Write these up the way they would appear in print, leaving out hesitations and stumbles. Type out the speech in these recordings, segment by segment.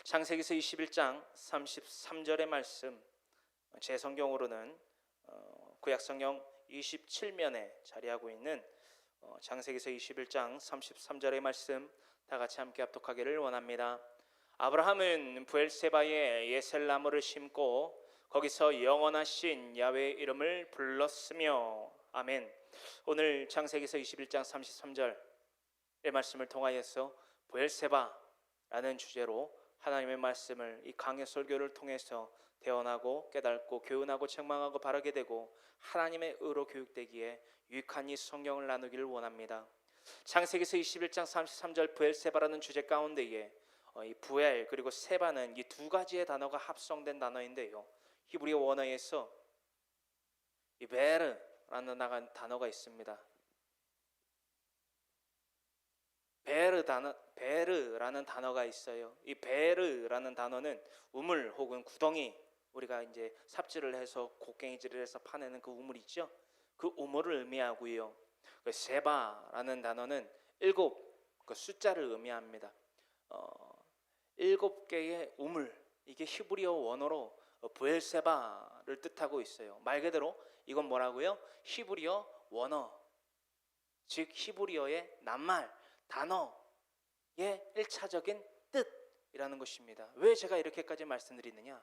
창세기서 21장 33절의 말씀, 제 성경으로는 구약성경 27면에 자리하고 있는 창세기서 21장 33절의 말씀 다 같이 함께 합독하기를 원합니다. 아브라함은 브엘세바에 예셀나무를 심고 거기서 영원하신 야훼의 이름을 불렀으며. 아멘. 오늘 창세기서 21장 33절의 말씀을 통하여서 브엘세바라는 주제로 하나님의 말씀을 이 강해 설교를 통해서 대언하고 깨닫고 교훈하고 책망하고 바르게 되고 하나님의 의로 교육되기에 유익한 이 성경을 나누기를 원합니다. 창세기서 21장 33절 브엘세바라는 주제 가운데에 이 부엘 그리고 세바는 이 두 가지의 단어가 합성된 단어인데요, 히브리 원어에서 이 베르라는 단어가 있습니다. 베르라는 단어가 있어요. 이 베르라는 단어는 우물 혹은 구덩이, 우리가 이제 삽질을 해서 곡괭이질을 해서 파내는 그 우물 있죠? 그 우물을 의미하고요. 그 세바라는 단어는 그 숫자를 의미합니다. 7개의 우물, 이게 히브리어 원어로 브엘세바를 뜻하고 있어요. 말 그대로 이건 뭐라고요? 히브리어 원어, 즉 히브리어의 낱말 단어의 1차적인 뜻이라는 것입니다. 왜 제가 이렇게까지 말씀드리느냐?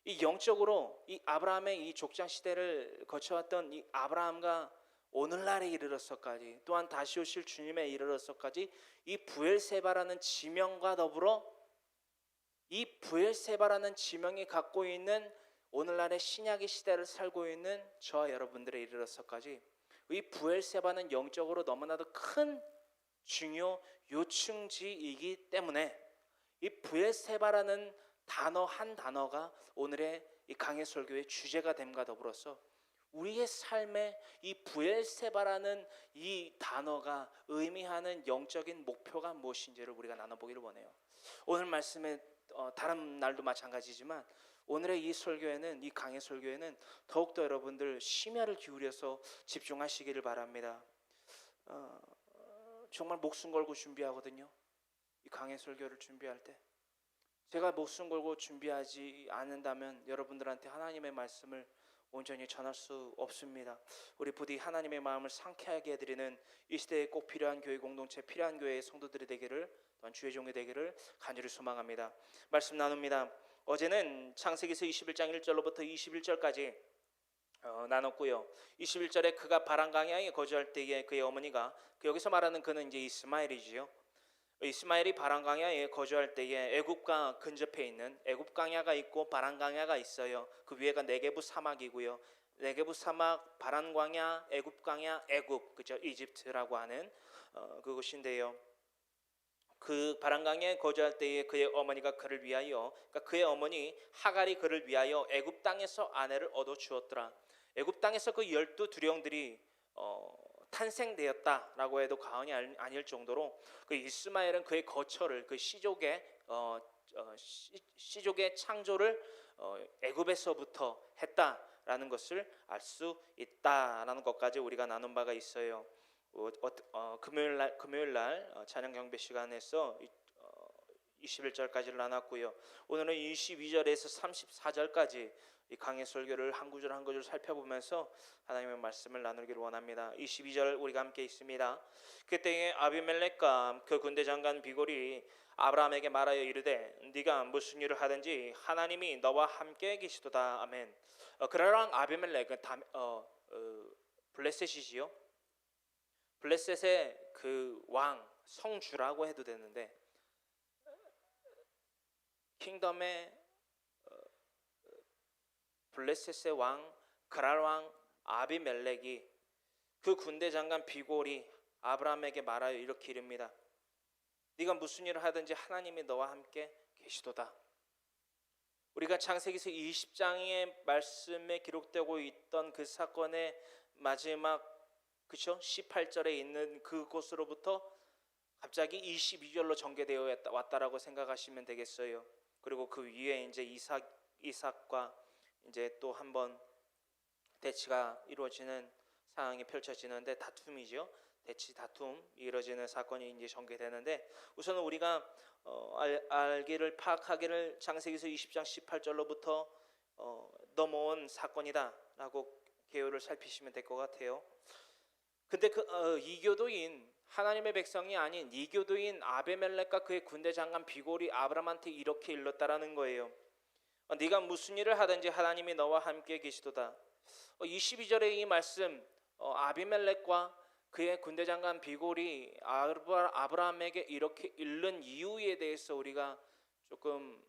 이 영적으로 이 아브라함의 이 족장 시대를 거쳐왔던 이 아브라함과 오늘날에 이르러서까지, 또한 다시 오실 주님에 이르러서까지 이 브엘세바라는 지명과 더불어 이 브엘세바라는 지명이 갖고 있는 오늘날의 신약의 시대를 살고 있는 저와 여러분들에 이르러서까지 이 브엘세바는 영적으로 너무나도 큰 중요 요충지이기 때문에 이 브엘세바라는 단어 한 단어가 오늘의 이 강해 설교의 주제가 됨과 더불어서 우리의 삶에 이 브엘세바라는 이 단어가 의미하는 영적인 목표가 무엇인지를 우리가 나눠보기를 원해요. 오늘 말씀에 다른 날도 마찬가지지만 오늘의 이 설교에는, 이 강해 설교에는 더욱더 여러분들 심혈을 기울여서 집중하시기를 바랍니다. 정말 목숨 걸고 준비하거든요. 이 강해 설교를 준비할 때 제가 목숨 걸고 준비하지 않는다면 여러분들한테 하나님의 말씀을 온전히 전할 수 없습니다. 우리 부디 하나님의 마음을 상쾌하게 해드리는 이 시대에 꼭 필요한 교회 공동체, 필요한 교회의 성도들이 되기를, 또한 주의 종이 되기를 간절히 소망합니다. 말씀 나눕니다. 어제는 창세기서 21장 1절로부터 21절까지 나눴고요. 21절에 그가 바란강야에 거주할 때에 그의 어머니가, 여기서 말하는 그는 이제 이스마엘이지요. 이스마엘이 바란강야에 거주할 때에 애굽과 근접해 있는 애굽강야가 있고 바란강야가 있어요. 그 위에가 네게부 사막이고요. 네게부 사막, 바란강야, 애굽강야, 애굽, 그죠? 이집트라고 하는 그곳인데요. 그 바란강야에 거주할 때에 그의 어머니가 그를 위하여, 그러니까 그의 어머니 하갈이 그를 위하여 애굽 땅에서 아내를 얻어 주었더라. 애굽 땅에서 그 12 두령들이 탄생되었다라고 해도 과언이 아닐 정도로 그 이스마엘은 그의 거처를, 그 시족의 창조를 애굽에서부터 했다라는 것을 알 수 있다라는 것까지 우리가 나눈 바가 있어요. 금요일날 찬양 경배 시간에서 21절까지를 나눴고요. 오늘은 22절에서 34절까지 이 강해 설교를 한 구절 한 구절 살펴보면서 하나님의 말씀을 나누기를 원합니다. 22절 우리가 함께 있습니다. 그때에 아비멜렉과 그 군대 장관 비골이 아브라함에게 말하여 이르되 네가 무슨 일을 하든지 하나님이 너와 함께 계시도다. 아멘. 그러랑 아비멜렉은 블레셋이지요. 블레셋의 그 왕, 성주라고 해도 되는데, 킹덤의 블레셋의 왕, 그랄 왕 아비멜렉이 그 군대 장관 비골이 아브라함에게 말하여 이렇게 이릅니다. 네가 무슨 일을 하든지 하나님이 너와 함께 계시도다. 우리가 창세기서 20장의 말씀에 기록되고 있던 그 사건의 마지막, 그렇죠? 18절에 있는 그곳으로부터 갑자기 22절로 전개되어 왔다라고 생각하시면 되겠어요. 그리고 그 위에 이제 이삭과 이제 또 한 번 대치가 이루어지는 상황이 펼쳐지는데, 다툼이죠. 대치 다툼이 이루어지는 사건이 이제 전개되는데, 우선은 우리가 알기를 파악하기를 창세기서 20장 18절로부터 넘어온 사건이다라고 개요를 살피시면 될 것 같아요. 근데 그 이교도인 하나님의 백성이 아닌 이교도인 아베멜렉과 그의 군대 장관 비골이 아브람한테 이렇게 일렀다라는 거예요. 네가 무슨 일을 하든지 하나님이 너와 함께 계시도다. 22절의 이 말씀, 아비멜렉과 그의 군대 장관 비골이 아브라함에게 이렇게 일른 이유에 대해서 우리가 조금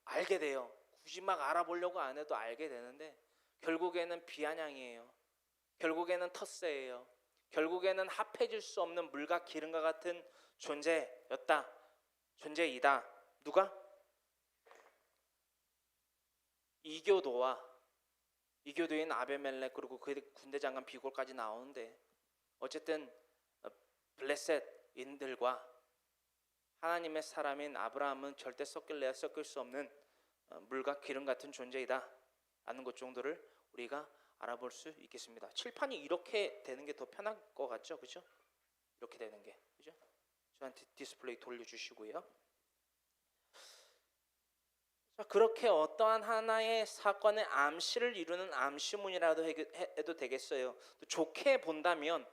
알게 돼요. 굳이 막 알아보려고 안 해도 알게 되는데, 결국에는 비아냥이에요. 결국에는 텃세예요. 결국에는 합해질 수 없는 물과 기름과 같은 존재이다. 누가? 이교도인 아베멜렉 그리고 그의 군대 장관 비골까지 나오는데, 어쨌든 블레셋인들과 하나님의 사람인 아브라함은 절대 섞일 수 없는 물과 기름 같은 존재이다 라는 것 정도를 우리가 알아볼 수 있겠습니다. 칠판이 이렇게 되는 게 더 편할 것 같죠? 그죠? 이렇게 되는 게, 그죠? 저한테 디스플레이 돌려주시고요. 자, 그렇게 어떠한 하나의 사건의 암시를 이루는 암시문이라도 해도 되겠어요. 좋게 본다면,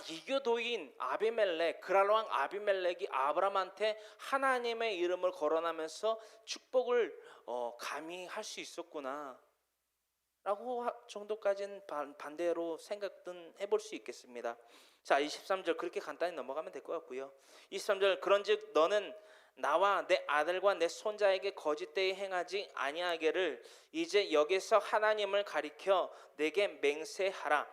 이교도인 아비멜렉, 그랄왕 아비멜렉이 아브라함한테 하나님의 이름을 거론하면서 축복을 감히 할 수 있었구나 라고 정도까지는 반대로 생각은 해볼 수 있겠습니다. 자, 23절 그렇게 간단히 넘어가면 될 것 같고요. 23절 그런즉 너는 나와 내 아들과 내 손자에게 거짓되이 행하지 아니하기를 이제 여기서 하나님을 가리켜 내게 맹세하라.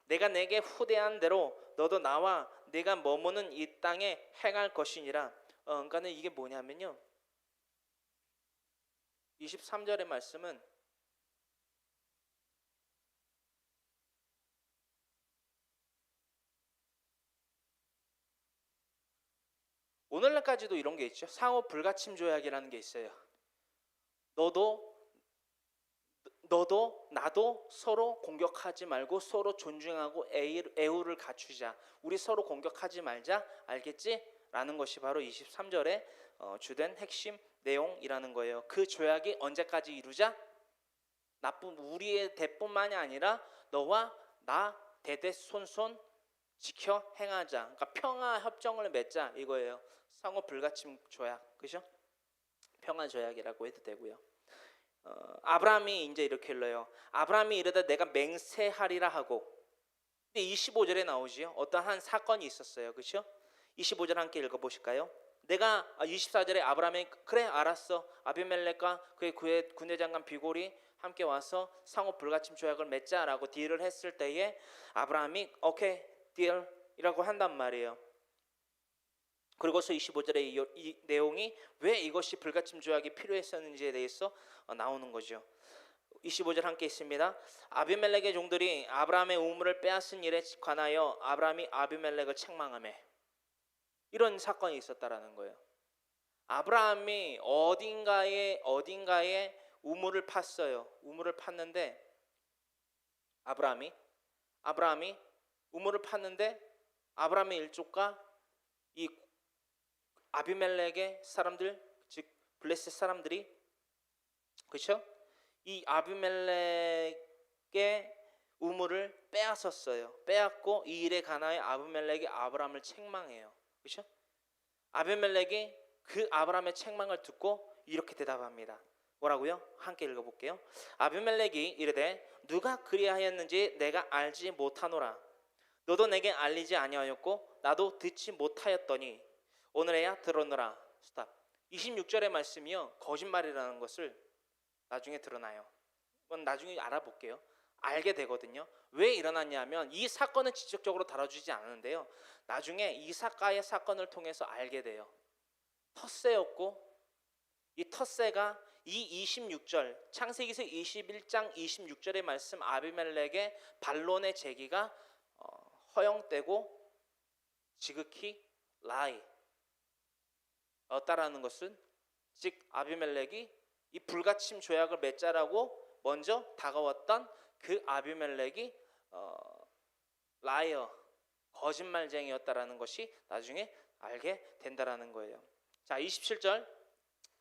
내가 내게 후대한 대로 너도 나와 내가 머무는 이 땅에 행할 것이니라. 그러니까는 이게 뭐냐면요, 23절의 말씀은 오늘날까지도 이런 게 있죠. 상호 불가침 조약이라는 게 있어요. 너도 나도 서로 공격하지 말고 서로 존중하고 애우를 갖추자. 우리 서로 공격하지 말자. 알겠지? 라는 것이 바로 23절의 주된 핵심 내용이라는 거예요. 그 조약이 언제까지 이루자? 우리의 대뿐만이 아니라 너와 나 대대손손 지켜 행하자. 그러니까 평화 협정을 맺자 이거예요. 상호 불가침 조약, 그죠? 평화 조약이라고 해도 되고요. 아브라함이 이제 이렇게 일러요. 아브라함이 이르되 내가 맹세하리라 하고, 근데 25절에 나오지요. 어떤 한 사건이 있었어요, 그렇죠? 25절 함께 읽어보실까요? 24절에 아브라함이 그래 알았어, 아비멜렉과 그의 군대 장관 비골이 함께 와서 상호 불가침 조약을 맺자라고 딜을 했을 때에 아브라함이 오케이 딜이라고 한단 말이에요. 그리고서 25절에 이 내용이 왜 이것이 불가침 조약이 필요했었는지에 대해서 나오는 거죠. 25절 함께 있습니다. 아비멜렉의 종들이 아브라함의 우물을 빼앗은 일에 관하여 아브라함이 아비멜렉을 책망하며, 이런 사건이 있었다라는 거예요. 아브라함이 어딘가에 우물을 팠어요. 우물을 팠는데 아브라함이 우물을 팠는데 아브라함의 일족과 이 아비멜렉의 사람들, 즉 블레셋 사람들이, 그렇죠? 이 아비멜렉의 우물을 빼앗았어요. 빼앗고 이 일에 관하여 아비멜렉이 아브라함을 책망해요. 그렇죠? 아비멜렉이 그 아브라함의 책망을 듣고 이렇게 대답합니다. 뭐라고요? 함께 읽어볼게요. 아비멜렉이 이르되 누가 그리하였는지 내가 알지 못하노라. 너도 내게 알리지 아니하였고 나도 듣지 못하였더니 오늘에야 들었노라. 스탑. 26절의 말씀이요, 거짓말이라는 것을 나중에 드러나요. 이건 나중에 알아볼게요. 알게 되거든요. 왜 일어났냐면 이 사건은 직접적으로 다뤄주지 않는데요, 나중에 이삭과의 사건을 통해서 알게 돼요. 텃세였고, 이 텃세가 이 26절 창세기서 21장 26절의 말씀 아비멜렉의 반론의 제기가 허용되고 지극히 라이 였다라는 것은, 즉 아비멜렉이 이 불가침 조약을 맺자라고 먼저 다가왔던 그 아비멜렉이 라이어, 거짓말쟁이였다라는 것이 나중에 알게 된다라는 거예요. 자, 27절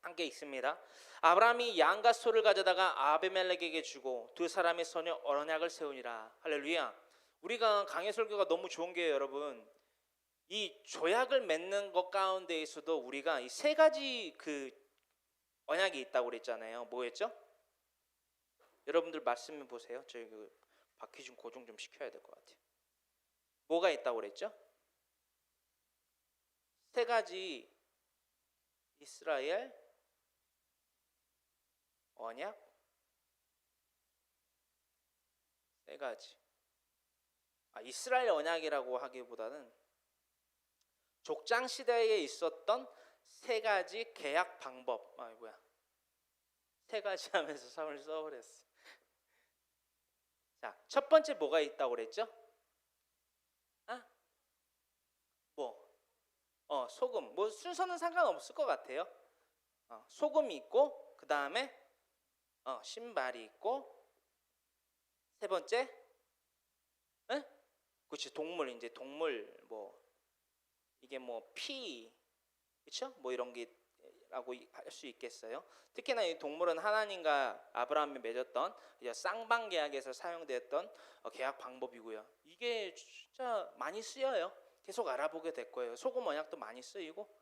함께 읽습니다. 아브라함이 양과 소를 가져다가 아비멜렉에게 주고 두 사람의 손에 언약을 세우니라. 할렐루야. 우리가 강해 설교가 너무 좋은 게 여러분, 이 조약을 맺는 것 가운데에서도 우리가 이 세 가지 그 언약이 있다고 그랬잖아요. 뭐였죠? 여러분들 말씀 보세요. 저희 그 박희준 고정 좀 시켜야 될 것 같아요. 뭐가 있다고 그랬죠? 세 가지 이스라엘 언약 세 가지. 이스라엘 언약이라고 하기보다는 족장 시대에 있었던 세 가지 계약 방법. 세 가지 하면서 3을 써버렸어. 자, 첫 번째 뭐가 있다고 그랬죠? 소금. 뭐 순서는 상관없을 것 같아요. 소금이 있고, 그 다음에 신발이 있고, 세 번째, 그렇지, 동물. 이제 동물 이게 피, 그렇죠? 이런 게라고 할 수 있겠어요. 특히나 이 동물은 하나님과 아브라함이 맺었던 쌍방 계약에서 사용됐던 계약 방법이고요. 이게 진짜 많이 쓰여요. 계속 알아보게 될 거예요. 소금 언약도 많이 쓰이고,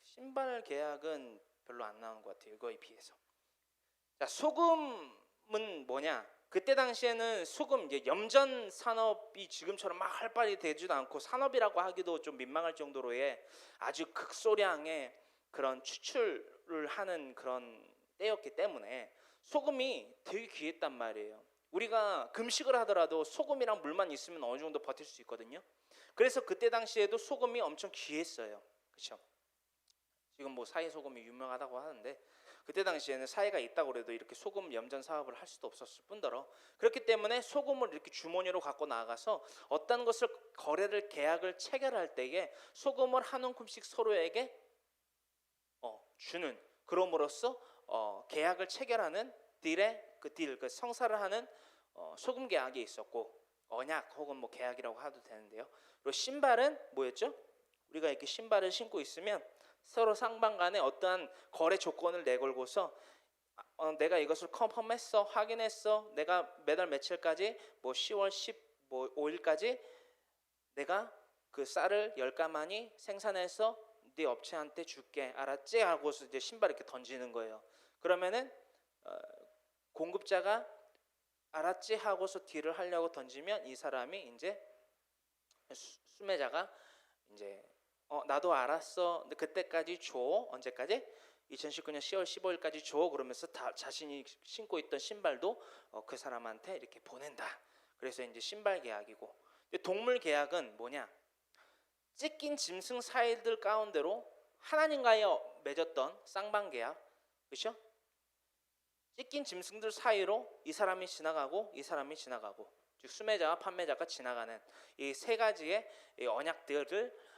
신발 계약은 별로 안 나오는 것 같아요. 이거에 비해서. 자, 소금은 뭐냐? 그때 당시에는 소금 이제 염전 산업이 지금처럼 막 활발히 되지도 않고, 산업이라고 하기도 좀 민망할 정도로의 아주 극소량의 그런 추출을 하는 그런 때였기 때문에 소금이 되게 귀했단 말이에요. 우리가 금식을 하더라도 소금이랑 물만 있으면 어느 정도 버틸 수 있거든요. 그래서 그때 당시에도 소금이 엄청 귀했어요. 그렇죠? 지금 사이 소금이 유명하다고 하는데, 그때 당시에는 사이가 있다고 그래도 이렇게 소금 염전 사업을 할 수도 없었을 뿐더러, 그렇기 때문에 소금을 이렇게 주머니로 갖고 나가서 어떤 것을 거래를 계약을 체결할 때에 소금을 한 움큼씩 서로에게 주는, 그럼으로써 계약을 체결하는 그 성사를 하는 소금 계약이 있었고, 언약 혹은 계약이라고 해도 되는데요. 그리고 신발은 뭐였죠? 우리가 이렇게 신발을 신고 있으면 서로 상방 간에 어떠한 거래 조건을 내걸고서 내가 이것을 컨펌했어, 확인했어, 내가 매달 며칠까지 10월 15일까지 내가 그 쌀을 10가마니 생산해서 네 업체한테 줄게, 알았지? 하고서 이제 신발 이렇게 던지는 거예요. 그러면은 공급자가 알았지? 하고서 딜을 하려고 던지면 이 사람이 이제 수매자가 이제 나도 알았어, 근데 그때까지 줘. 언제까지? 2019년 10월 15일까지 줘. 그러면서 자신이 신고 있던 신발도 그 사람한테 이렇게 보낸다. 그래서 이제 신발 계약이고, 동물 계약은 뭐냐? 찢긴 짐승 사이들 가운데로 하나님과의 맺었던 쌍방 계약, 그렇죠? 찢긴 짐승들 사이로 이 사람이 지나가고 이 사람이 지나가고, 즉 수매자와 판매자가 지나가는 이 세 가지의 언약들을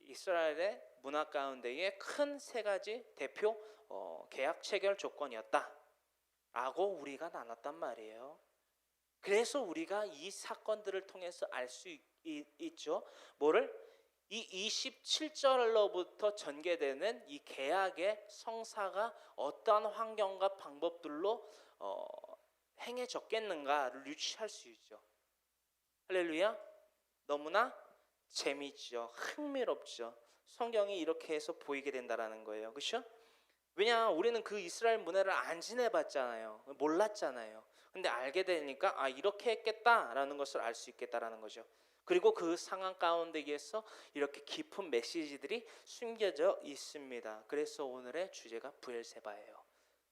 이스라엘의 문화 가운데의 큰 세 가지 대표 계약 체결 조건이었다라고 우리가 나눴단 말이에요. 그래서 우리가 이 사건들을 통해서 알 수 있죠. 뭐를? 이 27절로부터 전개되는 이 계약의 성사가 어떠한 환경과 방법들로 행해졌겠는가를 유추할 수 있죠. 할렐루야. 너무나 재미있죠. 흥미롭죠. 성경이 이렇게 해서 보이게 된다라는 거예요. 그렇죠? 왜냐, 우리는 그 이스라엘 문화를 안 지내봤잖아요. 몰랐잖아요. 근데 알게 되니까 이렇게 했겠다라는 것을 알 수 있겠다라는 거죠. 그리고 그 상황 가운데에서 이렇게 깊은 메시지들이 숨겨져 있습니다. 그래서 오늘의 주제가 브엘세바예요.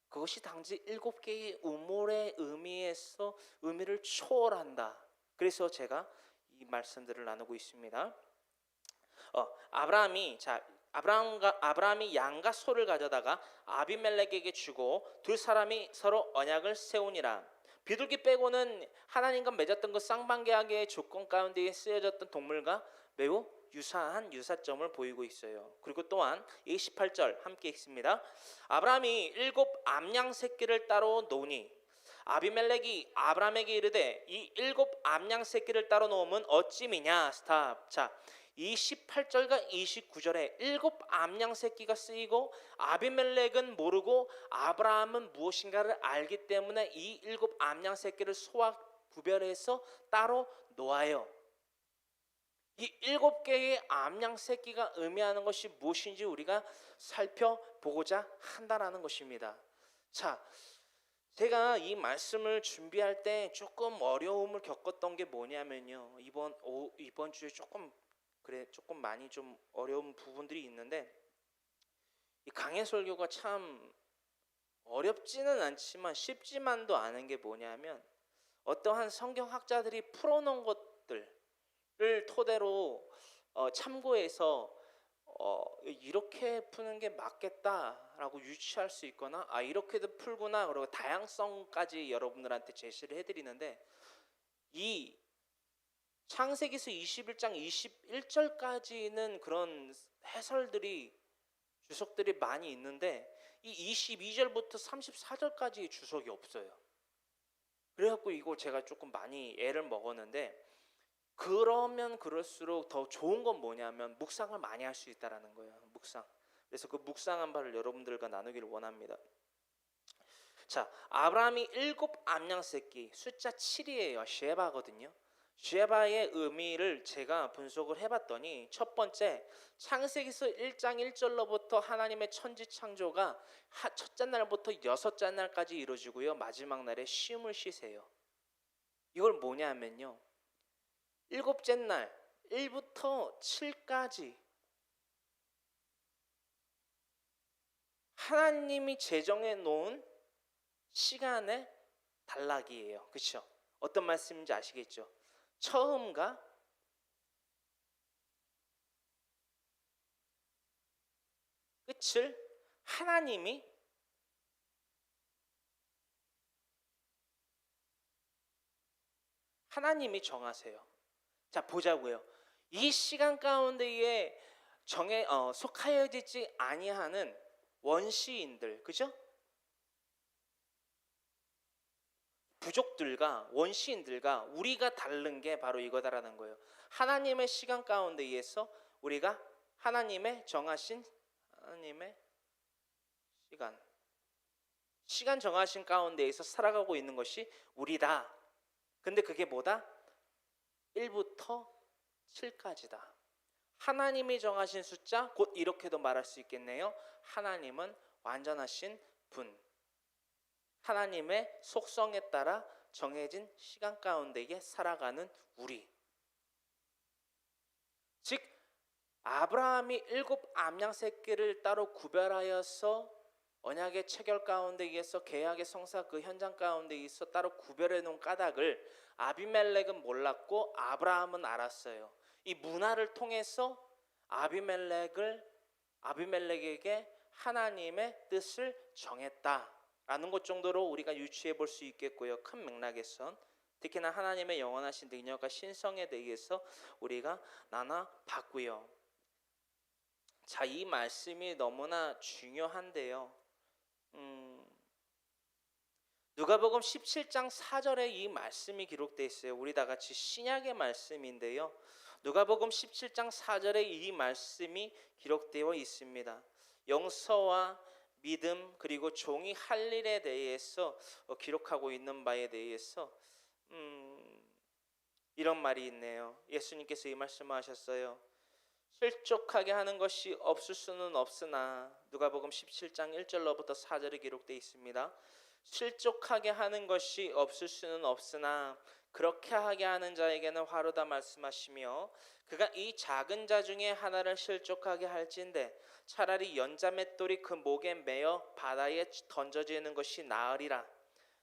그것이 단지 7개의 우물의 의미에서 의미를 초월한다. 그래서 제가 이 말씀들을 나누고 있습니다. 아브라함이 양과 소를 가져다가 아비멜렉에게 주고 두 사람이 서로 언약을 세우니라. 비둘기 빼고는 하나님과 맺었던 그 쌍방계약의 조건 가운데에 쓰여졌던 동물과 매우 유사한 유사점을 보이고 있어요. 그리고 또한 28절 함께 읽습니다. 아브라함이 7 암양 새끼를 따로 놓으니 아비멜렉이 아브라함에게 이르되 이 7 암양 새끼를 따로 놓으면 어찌미냐. 스탑. 자, 28절과 29절에 7 암양 새끼가 쓰이고 아비멜렉은 모르고 아브라함은 무엇인가를 알기 때문에 이 7 암양 새끼를 소와 구별해서 따로 놓아요. 이 7개의 암양 새끼가 의미하는 것이 무엇인지 우리가 살펴보고자 한다라는 것입니다. 자, 제가 이 말씀을 준비할 때 조금 어려움을 겪었던 게 뭐냐면요. 이번 주에 조금 많이 좀 어려운 부분들이 있는데, 이 강해 설교가 참 어렵지는 않지만 쉽지만도 않은 게 뭐냐면, 어떠한 성경학자들이 풀어놓은 것들을 토대로 참고해서 이렇게 푸는 게 맞겠다라고 유추할 수 있거나 이렇게도 풀구나, 그리고 다양성까지 여러분들한테 제시를 해드리는데, 이 창세기서 21장 21절까지는 그런 해설들이 주석들이 많이 있는데 이 22절부터 34절까지 주석이 없어요. 그래갖고 이거 제가 조금 많이 애를 먹었는데, 그러면 그럴수록 더 좋은 건 뭐냐면 묵상을 많이 할 수 있다라는 거예요. 묵상. 그래서 그 묵상한 바를 여러분들과 나누기를 원합니다. 자, 아브라함이 7 암양 새끼, 숫자 7이에요. 쉐바거든요. 쉐바의 의미를 제가 분석을 해봤더니, 첫 번째, 창세기서 1장 1절로부터 하나님의 천지 창조가 첫째 날부터 6째 날까지 이루어지고요, 마지막 날에 쉼을 쉬세요. 이걸 뭐냐면요, 7째 날 1부터 7까지 하나님이 제정해 놓은 시간의 단락이에요. 그렇죠? 어떤 말씀인지 아시겠죠? 처음과 끝을 하나님이 정하세요. 자, 보자고요. 이 시간 가운데에 속하여지지 아니하는 원시인들, 그죠? 부족들과 원시인들과 우리가 다른 게 바로 이거다라는 거예요. 하나님의 시간 가운데에서 우리가 하나님의 정하신 시간 정하신 가운데에서 살아가고 있는 것이 우리다. 근데 그게 뭐다? 1부터 7까지다. 하나님이 정하신 숫자, 곧 이렇게도 말할 수 있겠네요. 하나님은 완전하신 분, 하나님의 속성에 따라 정해진 시간 가운데에 살아가는 우리. 즉 아브라함이 7 암양 새끼를 따로 구별하여서 언약의 체결 가운데에서 계약의 성사 그 현장 가운데에서 따로 구별해 놓은 까닭을 아비멜렉은 몰랐고 아브라함은 알았어요. 이 문화를 통해서 아비멜렉에게 하나님의 뜻을 정했다라는 것 정도로 우리가 유추해 볼 수 있겠고요. 큰 맥락에선 특히나 하나님의 영원하신 능력과 신성에 대해서 우리가 나눠봤고요. 자, 이 말씀이 너무나 중요한데요. 누가복음 17장 4절에 이 말씀이 기록되어 있어요. 우리 다 같이 신약의 말씀인데요. 누가복음 17장 4절에 이 말씀이 기록되어 있습니다. 용서와 믿음 그리고 종이 할 일에 대해서 기록하고 있는 바에 대해서 이런 말이 있네요. 예수님께서 이 말씀을 하셨어요. 실족하게 하는 것이 없을 수는 없으나, 누가복음 17장 1절로부터 4절에 기록되어 있습니다. 실족하게 하는 것이 없을 수는 없으나 그렇게 하게 하는 자에게는 화로다 말씀하시며, 그가 이 작은 자 중에 하나를 실족하게 할진대 차라리 연자맷돌이 그 목에 매어 바다에 던져지는 것이 나으리라.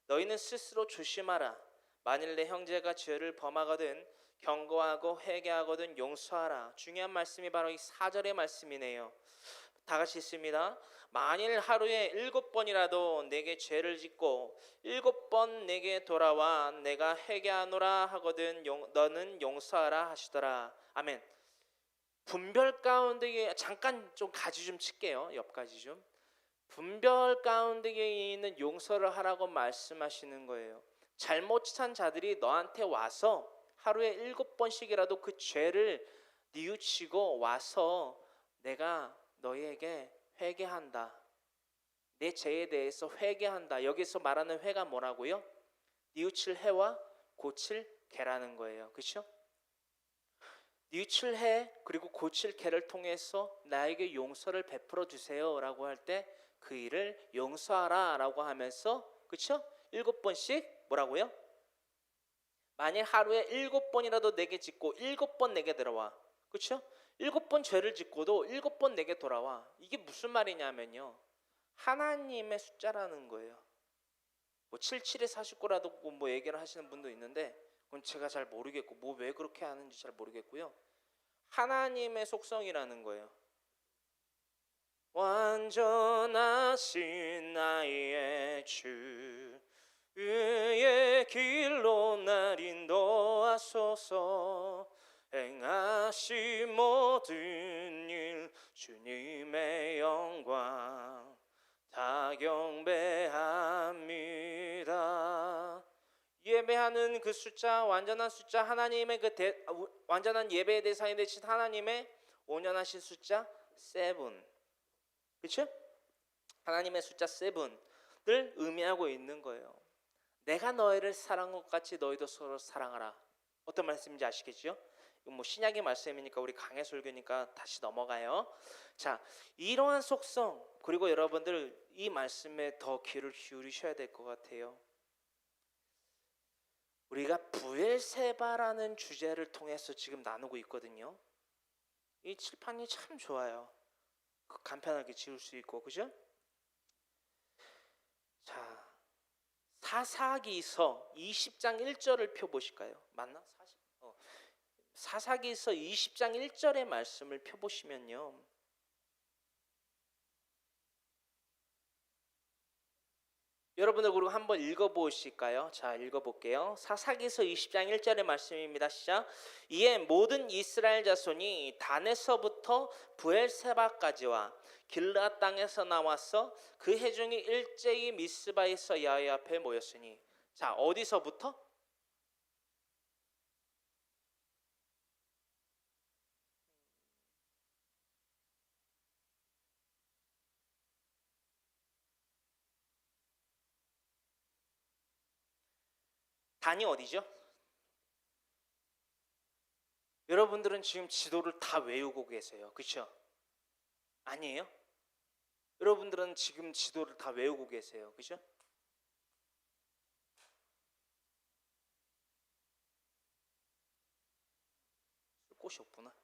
너희는 스스로 조심하라. 만일 내 형제가 죄를 범하거든 경고하고 회개하거든 용서하라. 중요한 말씀이 바로 이 4절의 말씀이네요. 다 같이 있습니다. 만일 하루에 7번이라도 내게 죄를 짓고 7번 내게 돌아와 내가 회개하노라 하거든 너는 용서하라 하시더라. 아멘. 분별 가운데 잠깐 좀 가지 좀 칠게요. 옆가지 좀. 분별 가운데 있는 용서를 하라고 말씀하시는 거예요. 잘못한 자들이 너한테 와서 하루에 7번씩이라도 그 죄를 뉘우치고 와서 내가 너희에게 회개한다. 내 죄에 대해서 회개한다. 여기서 말하는 회가 뭐라고요? 뉘우칠 해와 고칠 개라는 거예요. 그렇죠? 뉘우칠 해 그리고 고칠 개를 통해서 나에게 용서를 베풀어 주세요라고 할 때 그 일을 용서하라라고 하면서 그렇죠? 7번씩 뭐라고요? 만일 하루에 7번이라도 내게 짓고 7번 내게 들어와. 그렇죠? 7번 죄를 짓고도 7번 내게 돌아와. 이게 무슨 말이냐면요. 하나님의 숫자라는 거예요. 뭐 77에 49라도 뭐 얘기를 하시는 분도 있는데 그건 제가 잘 모르겠고 뭐 왜 그렇게 하는지 잘 모르겠고요. 하나님의 속성이라는 거예요. 완전하신 나의 주 의의 길로 날 인도하소서. 행하신 모든 일 주님의 영광 다 경배합니다. 예배하는 그 숫자, 완전한 숫자, 하나님의 완전한 예배의 대상이 되신 하나님의 온전하신 숫자 7. 그렇죠? 하나님의 숫자 7을 의미하고 있는 거예요. 내가 너희를 사랑한 것 같이 너희도 서로 사랑하라. 어떤 말씀인지 아시겠죠? 이건 뭐 신약의 말씀이니까 우리 강해 설교니까 다시 넘어가요. 자, 이러한 속성 그리고 여러분들 이 말씀에 더 귀를 기울이셔야 될 것 같아요. 우리가 부엘세바라는 주제를 통해서 지금 나누고 있거든요. 이 칠판이 참 좋아요. 간편하게 지울 수 있고, 그죠? 자, 사사기서 20장 1절을 펴보실까요? 맞나? 사사기서 20장 1절의 말씀을 펴보시면요. 여러분들 그리고 한번 읽어보실까요? 자, 읽어볼게요. 사사기서 20장 1절의 말씀입니다. 시작. 이에 모든 이스라엘 자손이 단에서부터 부엘세바까지와 길르앗 땅에서 나와서 그 해중이 일제히 미스바에서 야훼 앞에 모였으니. 자, 어디서부터? 단이 어디죠? 여러분들은 지금 지도를 다 외우고 계세요. 그렇죠? 아니에요? 여러분들은 지금 지도를 다 외우고 계세요. 그렇죠? 쓸 곳이 없구나.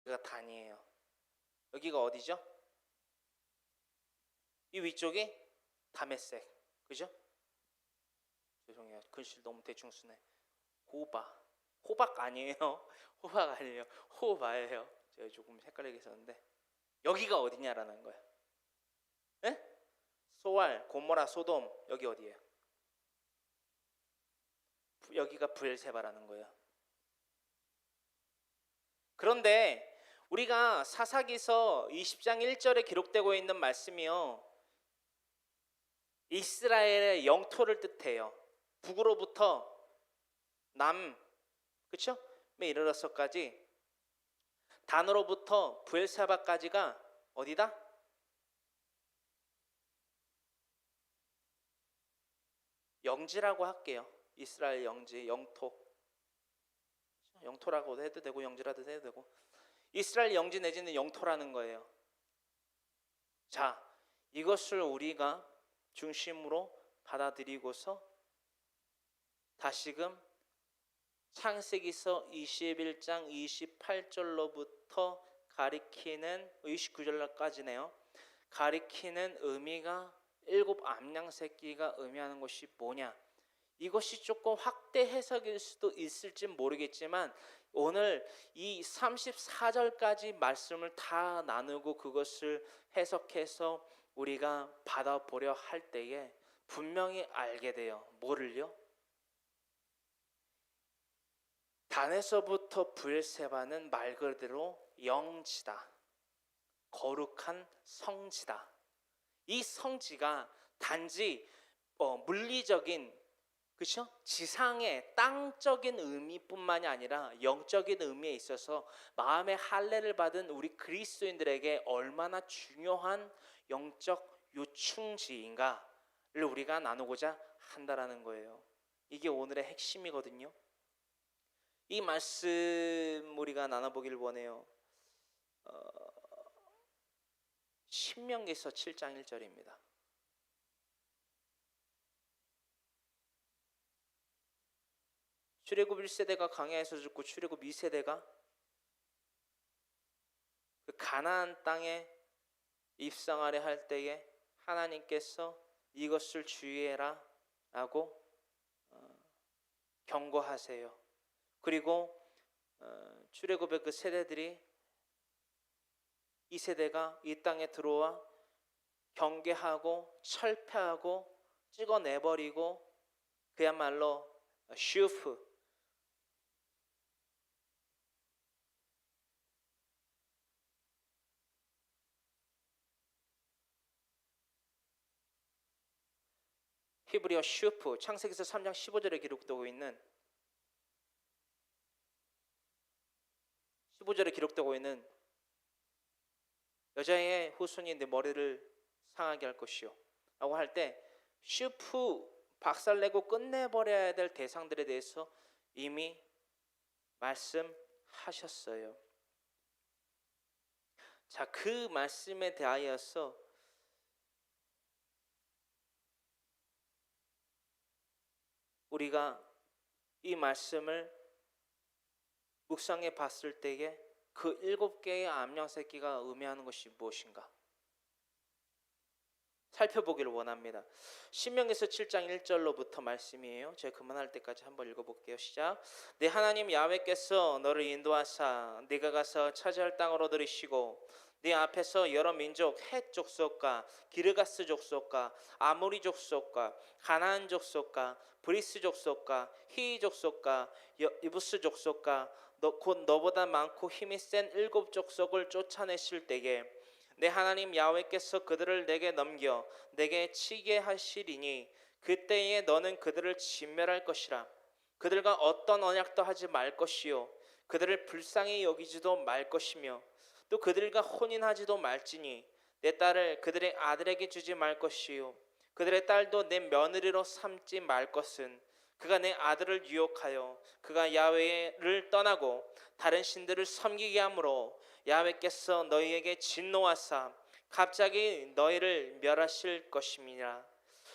여기가 단이에요. 여기가 어디죠? 이 위쪽이 다메섹. 그죠? 죄송해요. 글씨 너무 대충 쓰네. 호바. 호박 아니에요. 호박 아니에요. 호바예요. 제가 조금 헷갈리게 썼는데 여기가 어디냐라는 거예요. 네? 소알, 고모라, 소돔 여기 어디예요? 여기가 부엘세바라는 거예요. 그런데 우리가 사사기서 20장 1절에 기록되고 있는 말씀이요. 이스라엘의 영토를 뜻해요. 북으로부터 남, 그렇죠? 에 이르러서까지 단으로부터 부엘세바까지가 어디다? 영지라고 할게요. 이스라엘 영지, 영토. 영토라고 해도 되고 영지라도 해도 되고 이스라엘 영지 내지는 영토라는 거예요. 자, 이것을 우리가 중심으로 받아들이고서 다시금 창세기서 21장 28절로부터 가리키는 29절까지네요. 가리키는 의미가 7 암양 새끼가 의미하는 것이 뭐냐? 이것이 조금 확대 해석일 수도 있을지 모르겠지만 오늘 이 34절까지 말씀을 다 나누고 그것을 해석해서 우리가 받아보려 할 때에 분명히 알게 돼요. 뭐를요? 단에서부터 브엘세바는 말 그대로 영지다. 거룩한 성지다. 이 성지가 단지 물리적인, 그렇죠? 지상의 땅적인 의미뿐만이 아니라 영적인 의미에 있어서 마음의 할례를 받은 우리 그리스도인들에게 얼마나 중요한 영적 요충지인가를 우리가 나누고자 한다라는 거예요. 이게 오늘의 핵심이거든요. 이 말씀 우리가 나눠보길 원해요. 신명기서 7장 1절입니다. 출애굽 1세대가 광야에서 죽고 출애굽 2세대가 그 가나안 땅에 입성하려 할 때에 하나님께서 이것을 주의해라 라고 경고하세요. 그리고 출애굽의 그 세대들이 이 세대가 이 땅에 들어와 경계하고 철폐하고 찍어내버리고 그야말로 슈프, 히브리어 슈프, 창세기서 3장 15절에 기록되고 있는 15절에 기록되고 있는 여자의 후손이 내 머리를 상하게 할 것이요 라고 할 때 슈프 박살내고 끝내버려야 될 대상들에 대해서 이미 말씀하셨어요. 자, 그 말씀에 대하여서 우리가 이 말씀을 묵상해 봤을 때에 그 7개의 암양새끼가 의미하는 것이 무엇인가 살펴보기를 원합니다. 신명기서 7장 1절로부터 말씀이에요. 제가 그만할 때까지 한번 읽어볼게요. 시작. 내 하나님 야훼께서 너를 인도하사 네가 가서 차지할 땅으로 들이시고 네 앞에서 여러 민족 헷 족속과 기르가스 족속과 아모리 족속과 가나안 족속과 브리스 족속과 히이 족속과 이부스 족속과 곧 너보다 많고 힘이 센 7 족속을 쫓아내실 때에 내 하나님 야훼께서 그들을 내게 넘겨 내게 치게 하시리니 그때에 너는 그들을 진멸할 것이라. 그들과 어떤 언약도 하지 말 것이요 그들을 불쌍히 여기지도 말 것이며 또 그들과 혼인하지도 말지니 내 딸을 그들의 아들에게 주지 말 것이요 그들의 딸도 내 며느리로 삼지 말 것은 그가 내 아들을 유혹하여 그가 야훼를 떠나고 다른 신들을 섬기게 하므로 야훼께서 너희에게 진노하사 갑자기 너희를 멸하실 것임이라.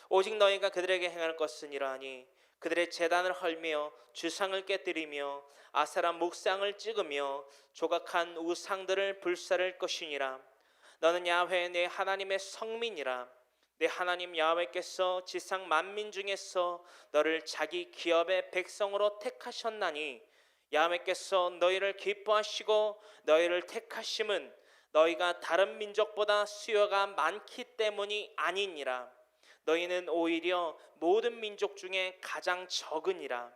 오직 너희가 그들에게 행할 것은 이러하니 그들의 제단을 헐며 주상을 깨뜨리며 아세라 목상을 찍으며 조각한 우상들을 불사를 것이니라. 너는 야훼 내 하나님의 성민이라. 내 하나님 야훼께서 지상 만민 중에서 너를 자기 기업의 백성으로 택하셨나니 야훼께서 너희를 기뻐하시고 너희를 택하심은 너희가 다른 민족보다 수요가 많기 때문이 아니니라. 너희는 오히려 모든 민족 중에 가장 적으니라.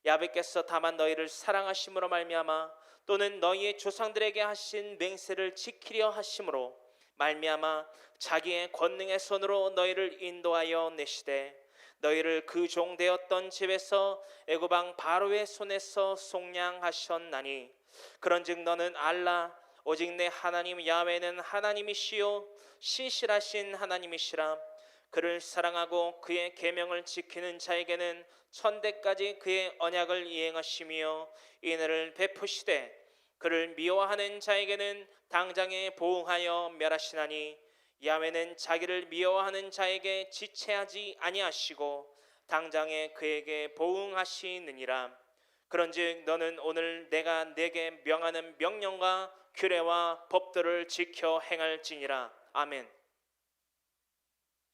야훼께서 다만 너희를 사랑하심으로 말미암아 또는 너희의 조상들에게 하신 맹세를 지키려 하심으로 말미암아 자기의 권능의 손으로 너희를 인도하여 내시되 너희를 그 종 되었던 집에서 애굽 왕 바로의 손에서 속량하셨나니 그런즉 너는 알라 오직 내 하나님 야훼는 하나님이시요 신실하신 하나님이시라. 그를 사랑하고 그의 계명을 지키는 자에게는 천대까지 그의 언약을 이행하시며 인애를 베푸시되 그를 미워하는 자에게는 당장에 보응하여 멸하시나니 야훼는 자기를 미워하는 자에게 지체하지 아니하시고 당장에 그에게 보응하시느니라. 그런즉 너는 오늘 내가 네게 명하는 명령과 규례와 법도를 지켜 행할지니라. 아멘.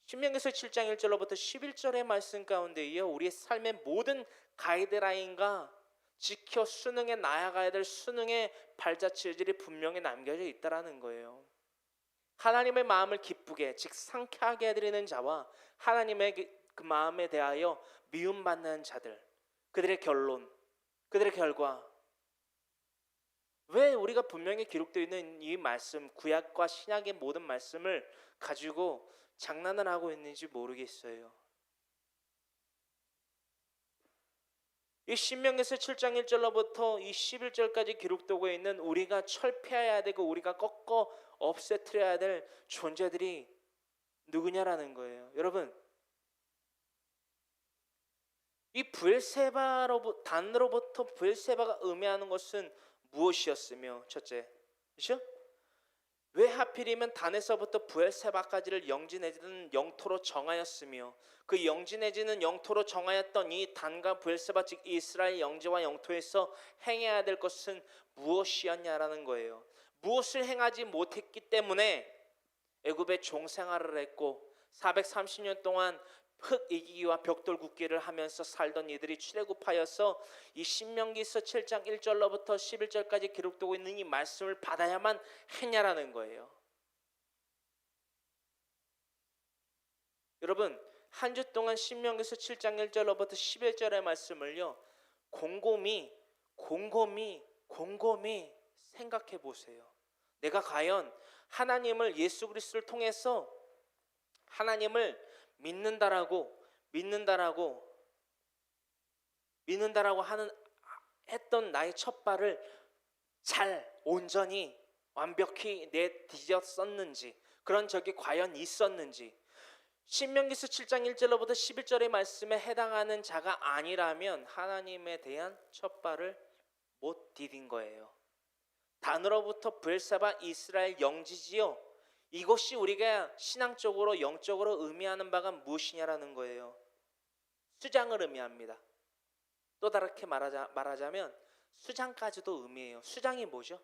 신명기서 7장 1절로부터 11절의 말씀 가운데에요, 우리의 삶의 모든 가이드라인과 지켜 수능에 나아가야 될 수능의 발자취들이 분명히 남겨져 있다라는 거예요. 하나님의 마음을 기쁘게, 즉 상쾌하게 해드리는 자와 하나님의 그 마음에 대하여 미움받는 자들, 그들의 결론, 그들의 결과. 왜 우리가 분명히 기록되어 있는 이 말씀, 구약과 신약의 모든 말씀을 가지고 장난을 하고 있는지 모르겠어요. 이 신명기서 7장 1절로부터 이 11절까지 기록되고 있는 우리가 철폐해야 되고 우리가 꺾어 없애트려야 될 존재들이 누구냐라는 거예요. 여러분, 이 단으로부터 브엘세바가 의미하는 것은 무엇이었으며, 첫째, 그렇죠? 왜 하필이면 단에서부터 브엘세바까지를 영지 내지는 영토로 정하였으며, 그 영지 내지는 영토로 정하였던 이 단과 브엘세바, 즉 이스라엘 영지와 영토에서 행해야 될 것은 무엇이었냐라는 거예요. 무엇을 행하지 못했기 때문에 애굽의 종생활을 했고 430년 동안 흙 이기기와 벽돌 굽기를 하면서 살던 이들이 출애굽하여서 이 신명기서 7장 1절로부터 11절까지 기록되고 있는 이 말씀을 받아야만 했냐라는 거예요. 여러분, 한 주 동안 신명기서 7장 1절로부터 11절의 말씀을요, 곰곰이 생각해 보세요. 내가 과연 하나님을, 예수 그리스도를 통해서 하나님을 믿는다라고 했던 나의 첫 발을 잘 온전히 완벽히 내디뎠었는지, 그런 적이 과연 있었는지. 신명기서 7장 1절로부터 11절의 말씀에 해당하는 자가 아니라면 하나님에 대한 첫 발을 못 디딘 거예요. 단으로부터 브엘세바 이스라엘 영지지요, 이것이 우리가 신앙적으로 영적으로 의미하는 바가 무엇이냐라는 거예요. 수장을 의미합니다. 또 다르게 말하자면 수장까지도 의미해요. 수장이 뭐죠?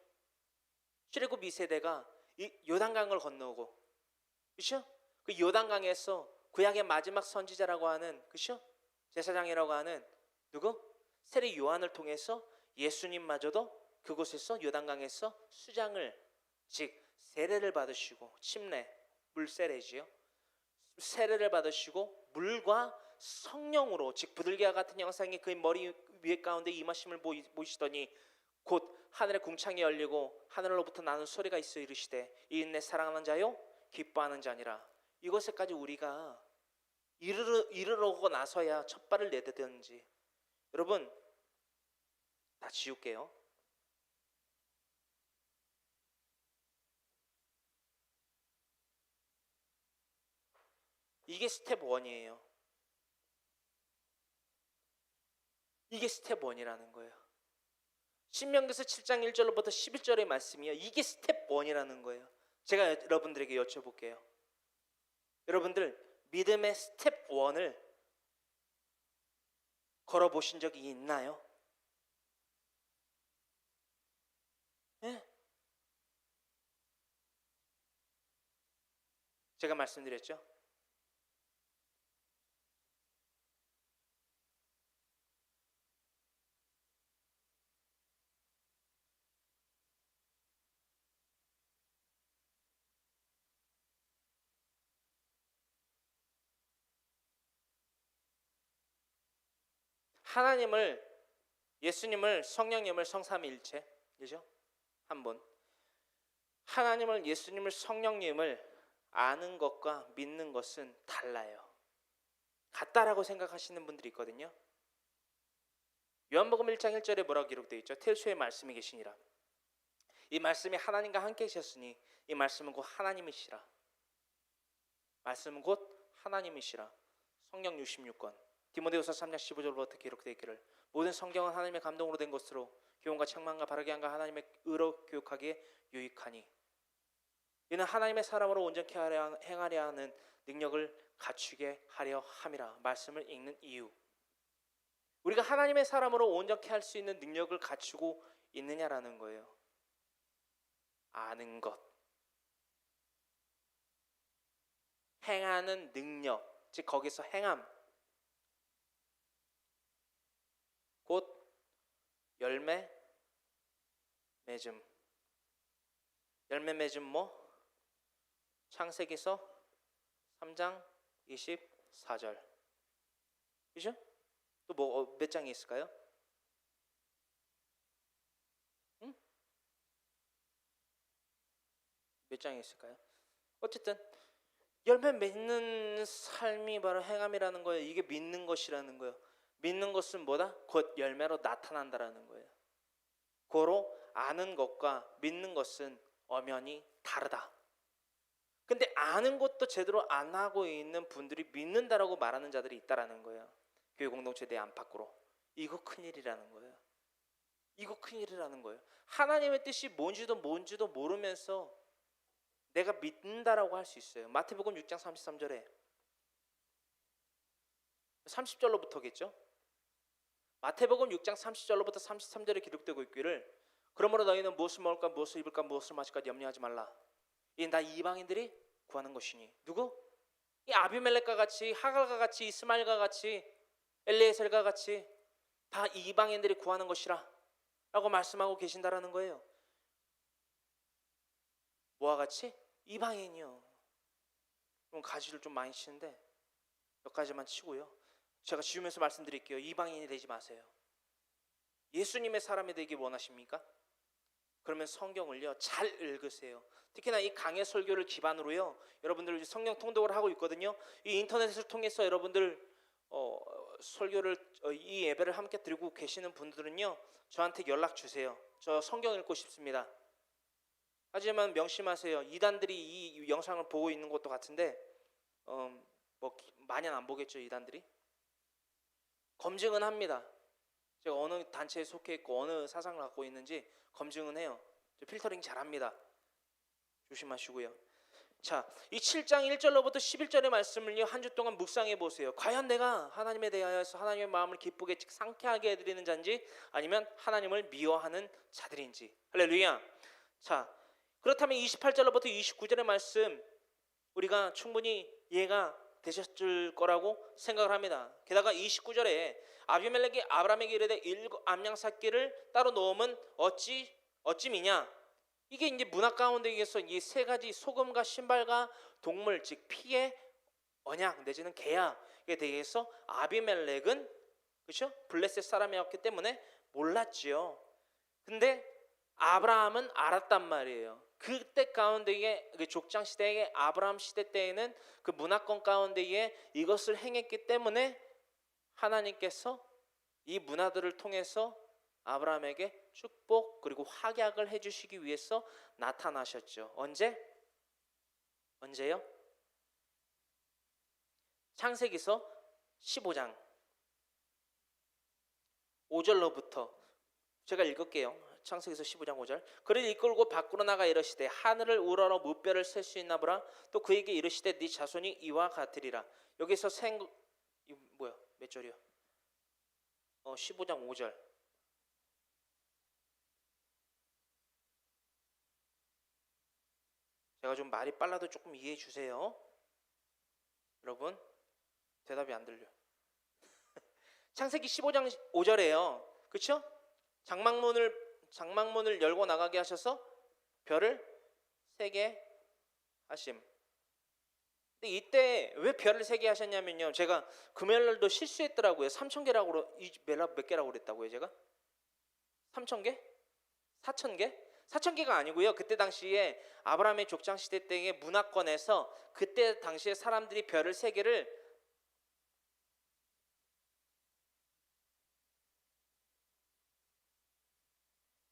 출애굽 2세대가 이 요단강을 건너고, 그렇죠? 그 요단강에서 구약의 마지막 선지자라고 하는, 그렇죠? 제사장이라고 하는 누구? 세례 요한을 통해서 예수님마저도 그곳에서 요단강에서 수장을, 즉 세례를 받으시고, 침례, 물세례지요. 세례를 받으시고 물과 성령으로, 즉 부들기와 같은 형상이 그의 머리 위에 가운데 임하심을 보이시더니 곧 하늘의 궁창이 열리고 하늘로부터 나는 소리가 있어 이르시되 이는 내 사랑하는 자요 기뻐하는 자니라. 이것에까지 우리가 이르러고 나서야 첫 발을 내딛는지. 여러분, 다 지울게요. 이게 스텝 1이에요. 이게 스텝 1이라는 거예요. 신명기서 7장 1절로부터 11절의 말씀이요, 이게 스텝 1이라는 거예요. 제가 여러분들에게 여쭤볼게요. 여러분들 믿음의 스텝 1을 걸어보신 적이 있나요? 네? 제가 말씀드렸죠. 하나님을, 예수님을, 성령님을 성삼위일체, 그죠? 한 분. 하나님을, 예수님을, 성령님을 아는 것과 믿는 것은 달라요. 같다라고 생각하시는 분들이 있거든요. 요한복음 1장 1절에 뭐라고 기록되어 있죠? 태초에 말씀이 계시니라. 이 말씀이 하나님과 함께 계셨으니 이 말씀은 곧 하나님이시라. 말씀은 곧 하나님이시라. 성경 66권 디모데후서 3장 15절부터 기록되어 있기를 모든 성경은 하나님의 감동으로 된 것으로 교훈과 책망과 바르게 함과 하나님의 의로 교육하기에 유익하니 이는 하나님의 사람으로 온전케 행하려 하는 능력을 갖추게 하려 함이라. 말씀을 읽는 이유, 우리가 하나님의 사람으로 온전케 할 수 있는 능력을 갖추고 있느냐라는 거예요. 아는 것, 행하는 능력, 즉 거기서 행함, 곧 열매 맺음. 열매 맺음 뭐? 창세기서 3장 24절. 그죠? 또 뭐 몇 장이 있을까요? 응? 몇 장이 있을까요? 어쨌든 열매 맺는 삶이 바로 행함이라는 거예요. 이게 믿는 것이라는 거예요. 믿는 것은 뭐다? 곧 열매로 나타난다라는 거예요. 고로 아는 것과 믿는 것은 엄연히 다르다. 근데 아는 것도 제대로 안 하고 있는 분들이 믿는다라고 말하는 자들이 있다라는 거예요. 교회 공동체 내 안팎으로. 이거 큰일이라는 거예요. 이거 큰일이라는 거예요. 하나님의 뜻이 뭔지도 모르면서 내가 믿는다라고 할 수 있어요. 마태복음 6장 33절에 30절로부터겠죠. 마태복음 6장 30절로부터 33절에 기록되고 있기를 그러므로 너희는 무엇을 먹을까 무엇을 입을까 무엇을 마실까 염려하지 말라. 이 나 이방인들이 구하는 것이니. 누구? 이 아비멜렉과 같이 하갈과 같이 이스마엘과 같이 엘리에셀과 같이 다 이방인들이 구하는 것이라 라고 말씀하고 계신다라는 거예요. 뭐와 같이? 이방인이요. 그럼 가지를 좀 많이 치는데 몇 가지만 치고요. 제가 지우면서 말씀드릴게요. 이방인이 되지 마세요. 예수님의 사람이 되기 원하십니까? 그러면 성경을요 잘 읽으세요. 특히나 이 강해 설교를 기반으로요 여러분들 성경 통독을 하고 있거든요. 이 인터넷을 통해서 여러분들 설교를 이 예배를 함께 드리고 계시는 분들은요 저한테 연락 주세요. 저 성경 읽고 싶습니다. 하지만 명심하세요. 이단들이 이 영상을 보고 있는 것도 같은데 뭐 많이 안 보겠죠. 이단들이 검증은 합니다. 제가 어느 단체에 속해 있고 어느 사상을 갖고 있는지 검증은 해요. 저 필터링 잘합니다. 조심하시고요. 자, 이 7장 1절로부터 11절의 말씀을요 한 주 동안 묵상해 보세요. 과연 내가 하나님에 대하여서 하나님의 마음을 기쁘게 상쾌하게 해드리는 자인지 아니면 하나님을 미워하는 자들인지. 할렐루야. 자, 그렇다면 28절로부터 29절의 말씀 우리가 충분히 이해가 되셨을 거라고 생각을 합니다. 게다가 29절에 아비멜렉이 아브라함에게 이르되 일곱 암양 새끼를 따로 놓으면 어찌미냐. 이게 이제 문화 가운데에서 이 세 가지 소금과 신발과 동물 즉 피의 언약 내지는 계약에 대해서 아비멜렉은 그렇죠? 블레셋 사람이었기 때문에 몰랐지요. 근데 아브라함은 알았단 말이에요. 그때 가운데에 족장 시대의 아브라함 시대 때에는 그 문화권 가운데에 이것을 행했기 때문에 하나님께서 이 문화들을 통해서 아브라함에게 축복 그리고 확약을 해주시기 위해서 나타나셨죠. 언제요? 창세기서 15장 5절로부터 제가 읽을게요. 창세기서 15장 5절. 그를 이끌고 밖으로 나가 이르시되 하늘을 우러러 무뼈를 셀 수 있나 보라. 또 그에게 이르시되 네 자손이 이와 같으리라. 여기서 몇 절이요? 15장 5절. 제가 좀 말이 빨라도 조금 이해해 주세요. 여러분 대답이 안 들려. 창세기 15장 5절에요. 그렇죠? 장막문을 열고 나가게 하셔서 별을 세게 하심. 근데 이때 왜 별을 세게 하셨냐면요. 제가 금요일날도 실수했더라고요. 3,000개라고 몇 개라고 그랬다고요, 제가? 3,000개? 4,000개? 4,000개가 아니고요. 그때 당시에 아브라함의 족장 시대 때의 문화권에서 그때 당시에 사람들이 별을 세 개를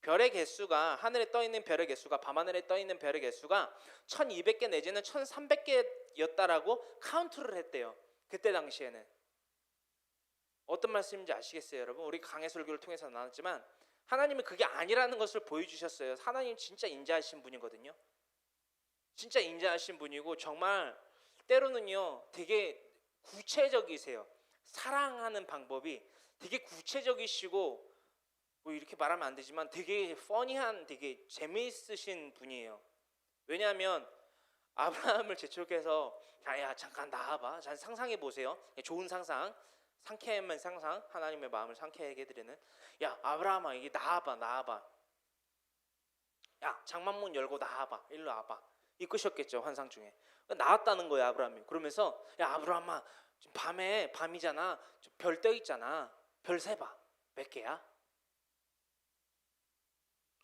별의 개수가 하늘에 떠 있는 별의 개수가 밤하늘에 떠 있는 별의 개수가 1,200개 내지는 1,300개였다라고 카운트를 했대요. 그때 당시에는. 어떤 말씀인지 아시겠어요, 여러분? 우리 강해 설교를 통해서 나눴지만 하나님은 그게 아니라는 것을 보여주셨어요. 하나님 진짜 인자하신 분이거든요. 진짜 인자하신 분이고 정말 때로는요 되게 구체적이세요. 사랑하는 방법이 되게 구체적이시고 뭐 이렇게 말하면 안 되지만 되게 퍼니한 되게 재미있으신 분이에요. 왜냐하면 아브라함을 재촉해서 야 잠깐 나와봐. 잘 상상해 보세요. 좋은 상상, 상쾌한 상상, 하나님의 마음을 상쾌하게 해드리는. 야 아브라함아 이게 나와봐. 야 장만문 열고 나와봐. 일로 와봐. 이끄셨겠죠 환상 중에. 나왔다는 거예요 아브라함이. 그러면서 야 아브라함아 지금 밤이잖아. 별 떠 있잖아. 별 세봐. 몇 개야?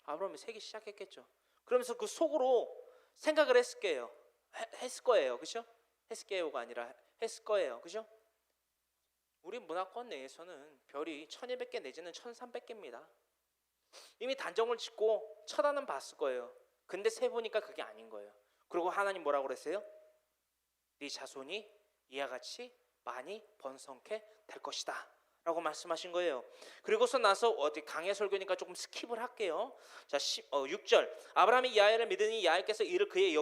아브라함이 세기 시작했겠죠. 그러면서 그 속으로 생각을 했을 거예요. 그죠? 했을 게요가 아니라 했을 거예요. 그죠? 우리 문화권 내에서는 별이 1200개 내지는 1300개입니다. 이미 단정을 짓고 쳐다는 봤을 거예요. 근데 세보니까 그게 아닌 거예요. 그리고 하나님 뭐라고 그랬어요? 네 자손이 이와 같이 많이 번성케 될 것이다 라고 말씀하신 거예요. 그리고서 나서 어디 강해 설교니까 조금 스킵을 할게요. 자 6절 아브라함이 야훼를 믿으니 야훼께서 이를 그의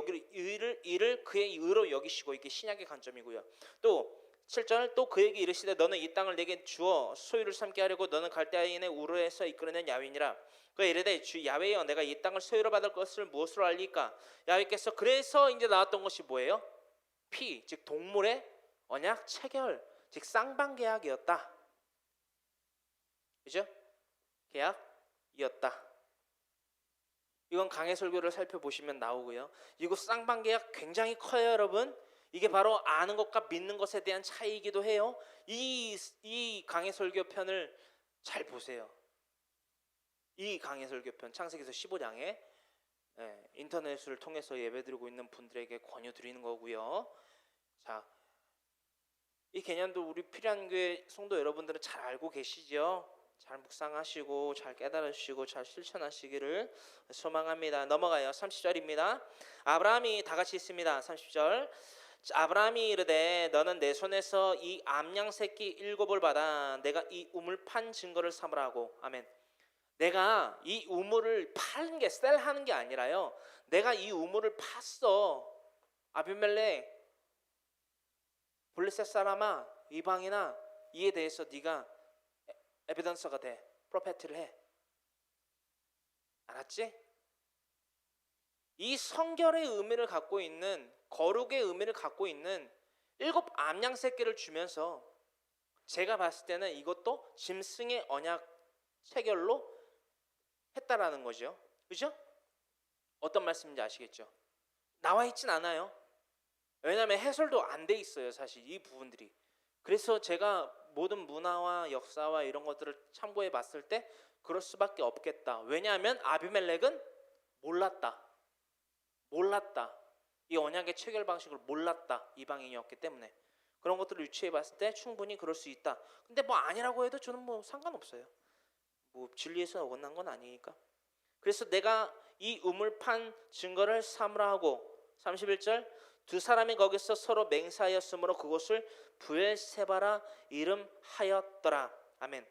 의로 여기시고, 이게 신약의 관점이고요. 또 7절 또 그에게 이르시되 너는 이 땅을 내게 주어 소유를 삼게 하려고 너는 갈대아인의 우르에서 이끌어낸 야훼니라. 그 이르되 주 야훼여 내가 이 땅을 소유로 받을 것을 무엇으로 알리까? 야훼께서 그래서 이제 나왔던 것이 뭐예요? 피, 즉 동물의 언약 체결, 즉 쌍방계약이었다. 그죠? 계약이었다. 이건 강해 설교를 살펴보시면 나오고요. 이거 쌍방계약 굉장히 커요 여러분. 이게 바로 아는 것과 믿는 것에 대한 차이이기도 해요. 이 강해 설교편을 잘 보세요. 이 강해 설교편 창세기서 15장에 인터넷을 통해서 예배드리고 있는 분들에게 권유드리는 거고요. 자, 이 개념도 우리 피란교회 성도 여러분들은 잘 알고 계시죠? 잘 묵상하시고 잘 깨달으시고 잘 실천하시기를 소망합니다. 넘어가요. 30절입니다. 아브라함이 다 같이 있습니다. 30절 아브라함이 이르되 너는 내 손에서 이 암양 새끼 7을 받아 내가 이 우물 판 증거를 삼으라고. 아멘. 내가 이 우물을 파는 게 셀하는 게 아니라요. 내가 이 우물을 팠어. 아비멜렉 블레셋 사람아 이방이나 이에 대해서 네가 에비던서가 돼. 프로페트를 해. 알았지? 이 성결의 의미를 갖고 있는 거룩의 의미를 갖고 있는 7 암양 새끼를 주면서 제가 봤을 때는 이것도 짐승의 언약 체결로 했다라는 거죠. 그죠? 어떤 말씀인지 아시겠죠? 나와 있진 않아요. 왜냐하면 해설도 안 돼 있어요. 사실 이 부분들이. 그래서 제가 모든 문화와 역사와 이런 것들을 참고해 봤을 때 그럴 수밖에 없겠다. 왜냐하면 아비멜렉은 몰랐다. 이 언약의 체결 방식을 몰랐다. 이방인이었기 때문에. 그런 것들을 유추해 봤을 때 충분히 그럴 수 있다. 근데 뭐 아니라고 해도 저는 뭐 상관없어요. 뭐 진리에서 어긋난 건 아니니까. 그래서 내가 이 우물 판 증거를 삼으라 하고 31절 두 사람이 거기서 서로 맹세하였으므로 그곳을 브엘세바라 이름하였더라. 아멘.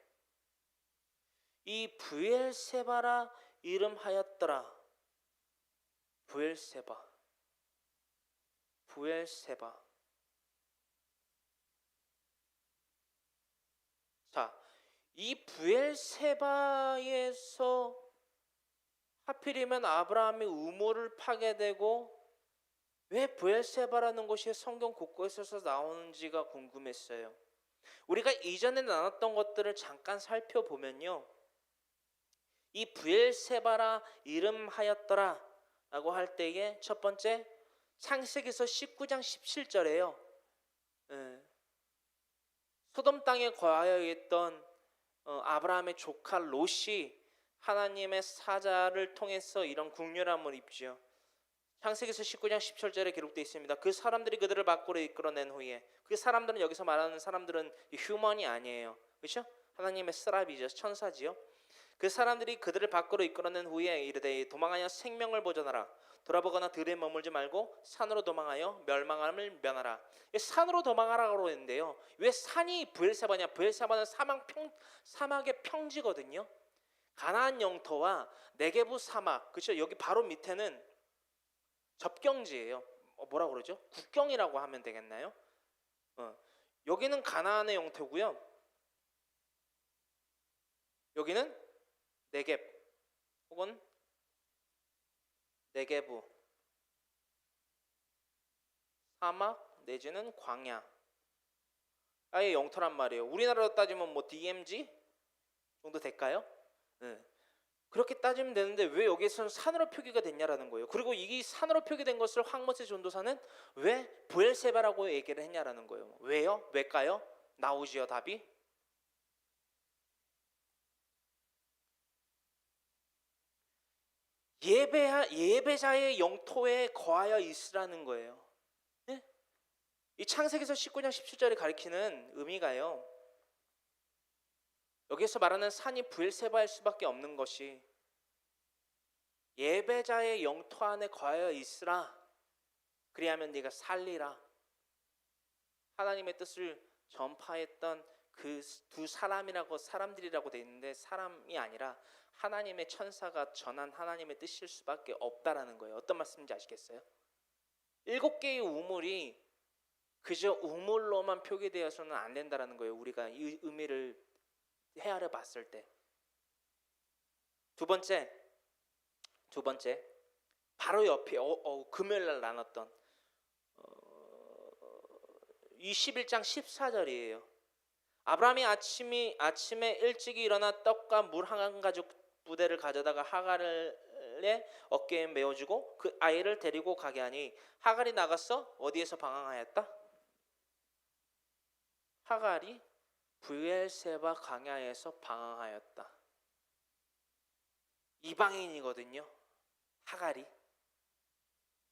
이 브엘세바라 이름하였더라. 브엘세바. 자, 이 브엘세바에서 하필이면 아브라함이 우물을 파게 되고 왜 브엘세바라는 것이 성경 곳곳에서 나오는지가 궁금했어요. 우리가 이전에 나눴던 것들을 잠깐 살펴보면요. 이 브엘세바라 이름하였더라 라고 할 때에 첫 번째 창세기서 19장 17절에요. 소돔 땅에 거하여 있던 아브라함의 조카 롯이 하나님의 사자를 통해서 이런 국률함을 입죠. 창세기서 19장 17절에 기록되어 있습니다. 그 사람들이 그들을 밖으로 이끌어낸 후에, 그 사람들은 여기서 말하는 사람들은 휴먼이 아니에요. 그렇죠? 하나님의 스랍이죠. 천사지요. 그 사람들이 그들을 밖으로 이끌어낸 후에 이르되 도망하여 생명을 보존하라. 돌아보거나 들에 머물지 말고 산으로 도망하여 멸망함을 면하라. 산으로 도망하라고 했는데요. 왜 산이 브엘세바냐? 브엘세바는 사막의 평지거든요. 가나안 영토와 네게부 사막, 그렇죠? 여기 바로 밑에는 접경지예요. 뭐라고 그러죠? 국경이라고 하면 되겠나요? 여기는 가나안의 영토고요. 여기는 네겝 혹은 네게부. 사막 내지는 광야. 아예 영토란 말이에요. 우리나라로 따지면 뭐 DMZ 정도 될까요? 네. 그렇게 따지면 되는데 왜 여기서는 산으로 표기가 됐냐라는 거예요. 그리고 이 산으로 표기된 것을 황모세 전도사는 왜 브엘세바라고 얘기를 했냐라는 거예요. 왜요? 왜일까요? 나오지요, 답이. 예배자의 영토에 거하여 있으라는 거예요. 네? 이 창세기서 19장 17절이 가리키는 의미가요. 여기서 말하는 산이 브엘세바일 수밖에 없는 것이 예배자의 영토 안에 거하여 있으라. 그리하면 네가 살리라. 하나님의 뜻을 전파했던 그 두 사람들이라고 돼 있는데 사람이 아니라 하나님의 천사가 전한 하나님의 뜻일 수밖에 없다라는 거예요. 어떤 말씀인지 아시겠어요? 7개의 우물이 그저 우물로만 표기되어서는 안 된다라는 거예요. 우리가 이 의미를 헤아려 봤을 때. 두 번째 바로 옆에 금요일 날 나눴던 21장 14절이에요. 아브라함이 아침에 일찍이 일어나 떡과 물 한 가죽 부대를 가져다가 하갈의 어깨에 메어주고 그 아이를 데리고 가게 하니 하갈이 나가서 어디에서 방황하였다? 하갈이 브엘세바 광야에서 방황하였다. 이방인이거든요. 하갈이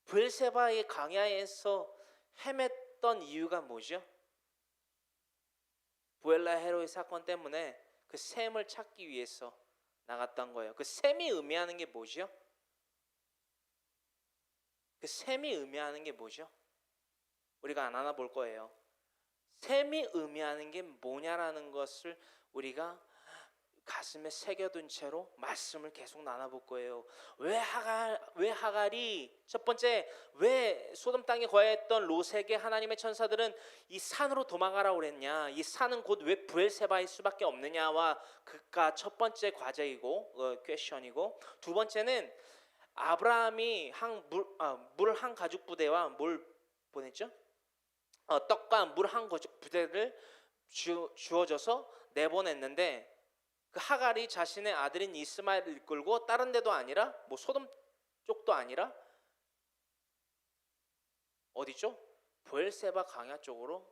브엘세바의 광야에서 헤맸던 이유가 뭐죠? 부엘라 헤로의 사건 때문에 그 셈을 찾기 위해서 나갔던 거예요. 그 셈이 의미하는 게 뭐죠? 그 셈이 의미하는 게 뭐죠? 우리가 안 하나 볼 거예요. 셈이 의미하는 게 뭐냐라는 것을 우리가 가슴에 새겨둔 채로 말씀을 계속 나눠볼 거예요. 왜 하갈이 첫 번째 왜 소돔 땅에 거하였던 롯에게 하나님의 천사들은 이 산으로 도망가라고 그랬냐? 이 산은 곧 왜 브엘세바일 수밖에 없느냐와 그가 첫 번째 과제이고 퀘션이고 두 번째는 아브라함이 물 한 가죽 부대와 뭘 보냈죠? 떡과 물 한 가죽 부대를 주어져서 내보냈는데 그 하갈이 자신의 아들인 이스마엘을 이끌고 다른 데도 아니라 뭐 소돔 쪽도 아니라 어디죠? 브엘세바 광야 쪽으로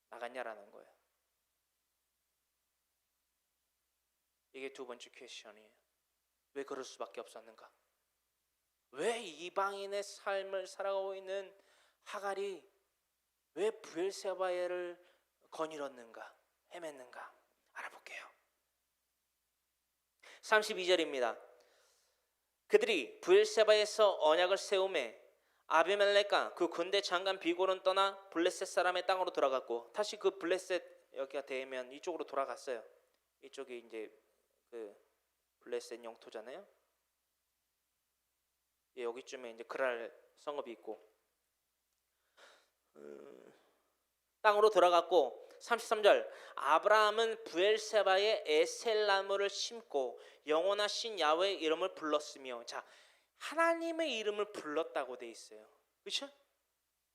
나갔냐라는 거예요. 이게 두 번째 퀘션이에요. 왜 그럴 수밖에 없었는가? 왜 이방인의 삶을 살아가고 있는 하갈이 왜 브엘세바를 거닐었는가? 헤맸는가? 알아볼게요. 32절입니다. 그들이 브엘세바에서 언약을 세우매 아비멜렉과 그 군대 장관 비골은 떠나 블레셋 사람의 땅으로 돌아갔고 다시 그 블레셋 여기가 되면 이쪽으로 돌아갔어요. 이쪽이 이제 그 블레셋 영토잖아요. 여기쯤에 이제 그랄 성읍이 있고 땅으로 돌아갔고 33절 아브라함은 브엘세바에 에셀나무를 심고 영원하신 야훼의 이름을 불렀으며 자 하나님의 이름을 불렀다고 돼 있어요. 그렇죠?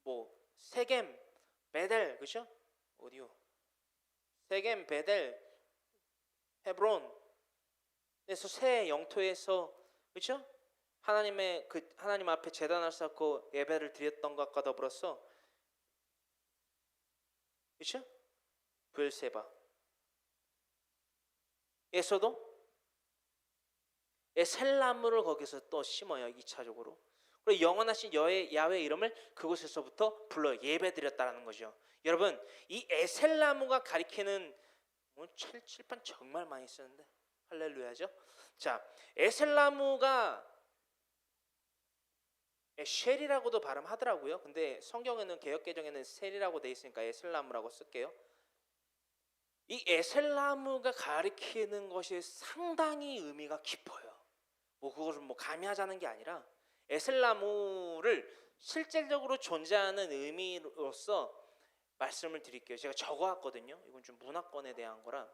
뭐 세겜, 베델 그렇죠? 어디요? 세겜, 베델, 헤브론 그래서 새 영토에서 그렇죠? 하나님 앞에 제단을 쌓고 예배를 드렸던 것과 더불어서 그렇죠? 브엘세바에서도 에셀나무를 거기서 또 심어요. 2차적으로. 그리고 영원하신 야훼 이름을 그곳에서부터 불러 예배드렸다는 거죠. 여러분 이 에셀나무가 가리키는 칠판 정말 많이 쓰는데 할렐루야죠. 자 에셀나무가 쉘이라고도 발음하더라고요. 근데 성경에는 개역개정에는 셀이라고 돼 있으니까 에셀나무라고 쓸게요. 이 에셀나무가 가리키는 것이 상당히 의미가 깊어요. 뭐 그것을 뭐 감히 하자는 게 아니라 에셀나무를 실질적으로 존재하는 의미로서 말씀을 드릴게요. 제가 적어왔거든요. 이건 좀 문화권에 대한 거라.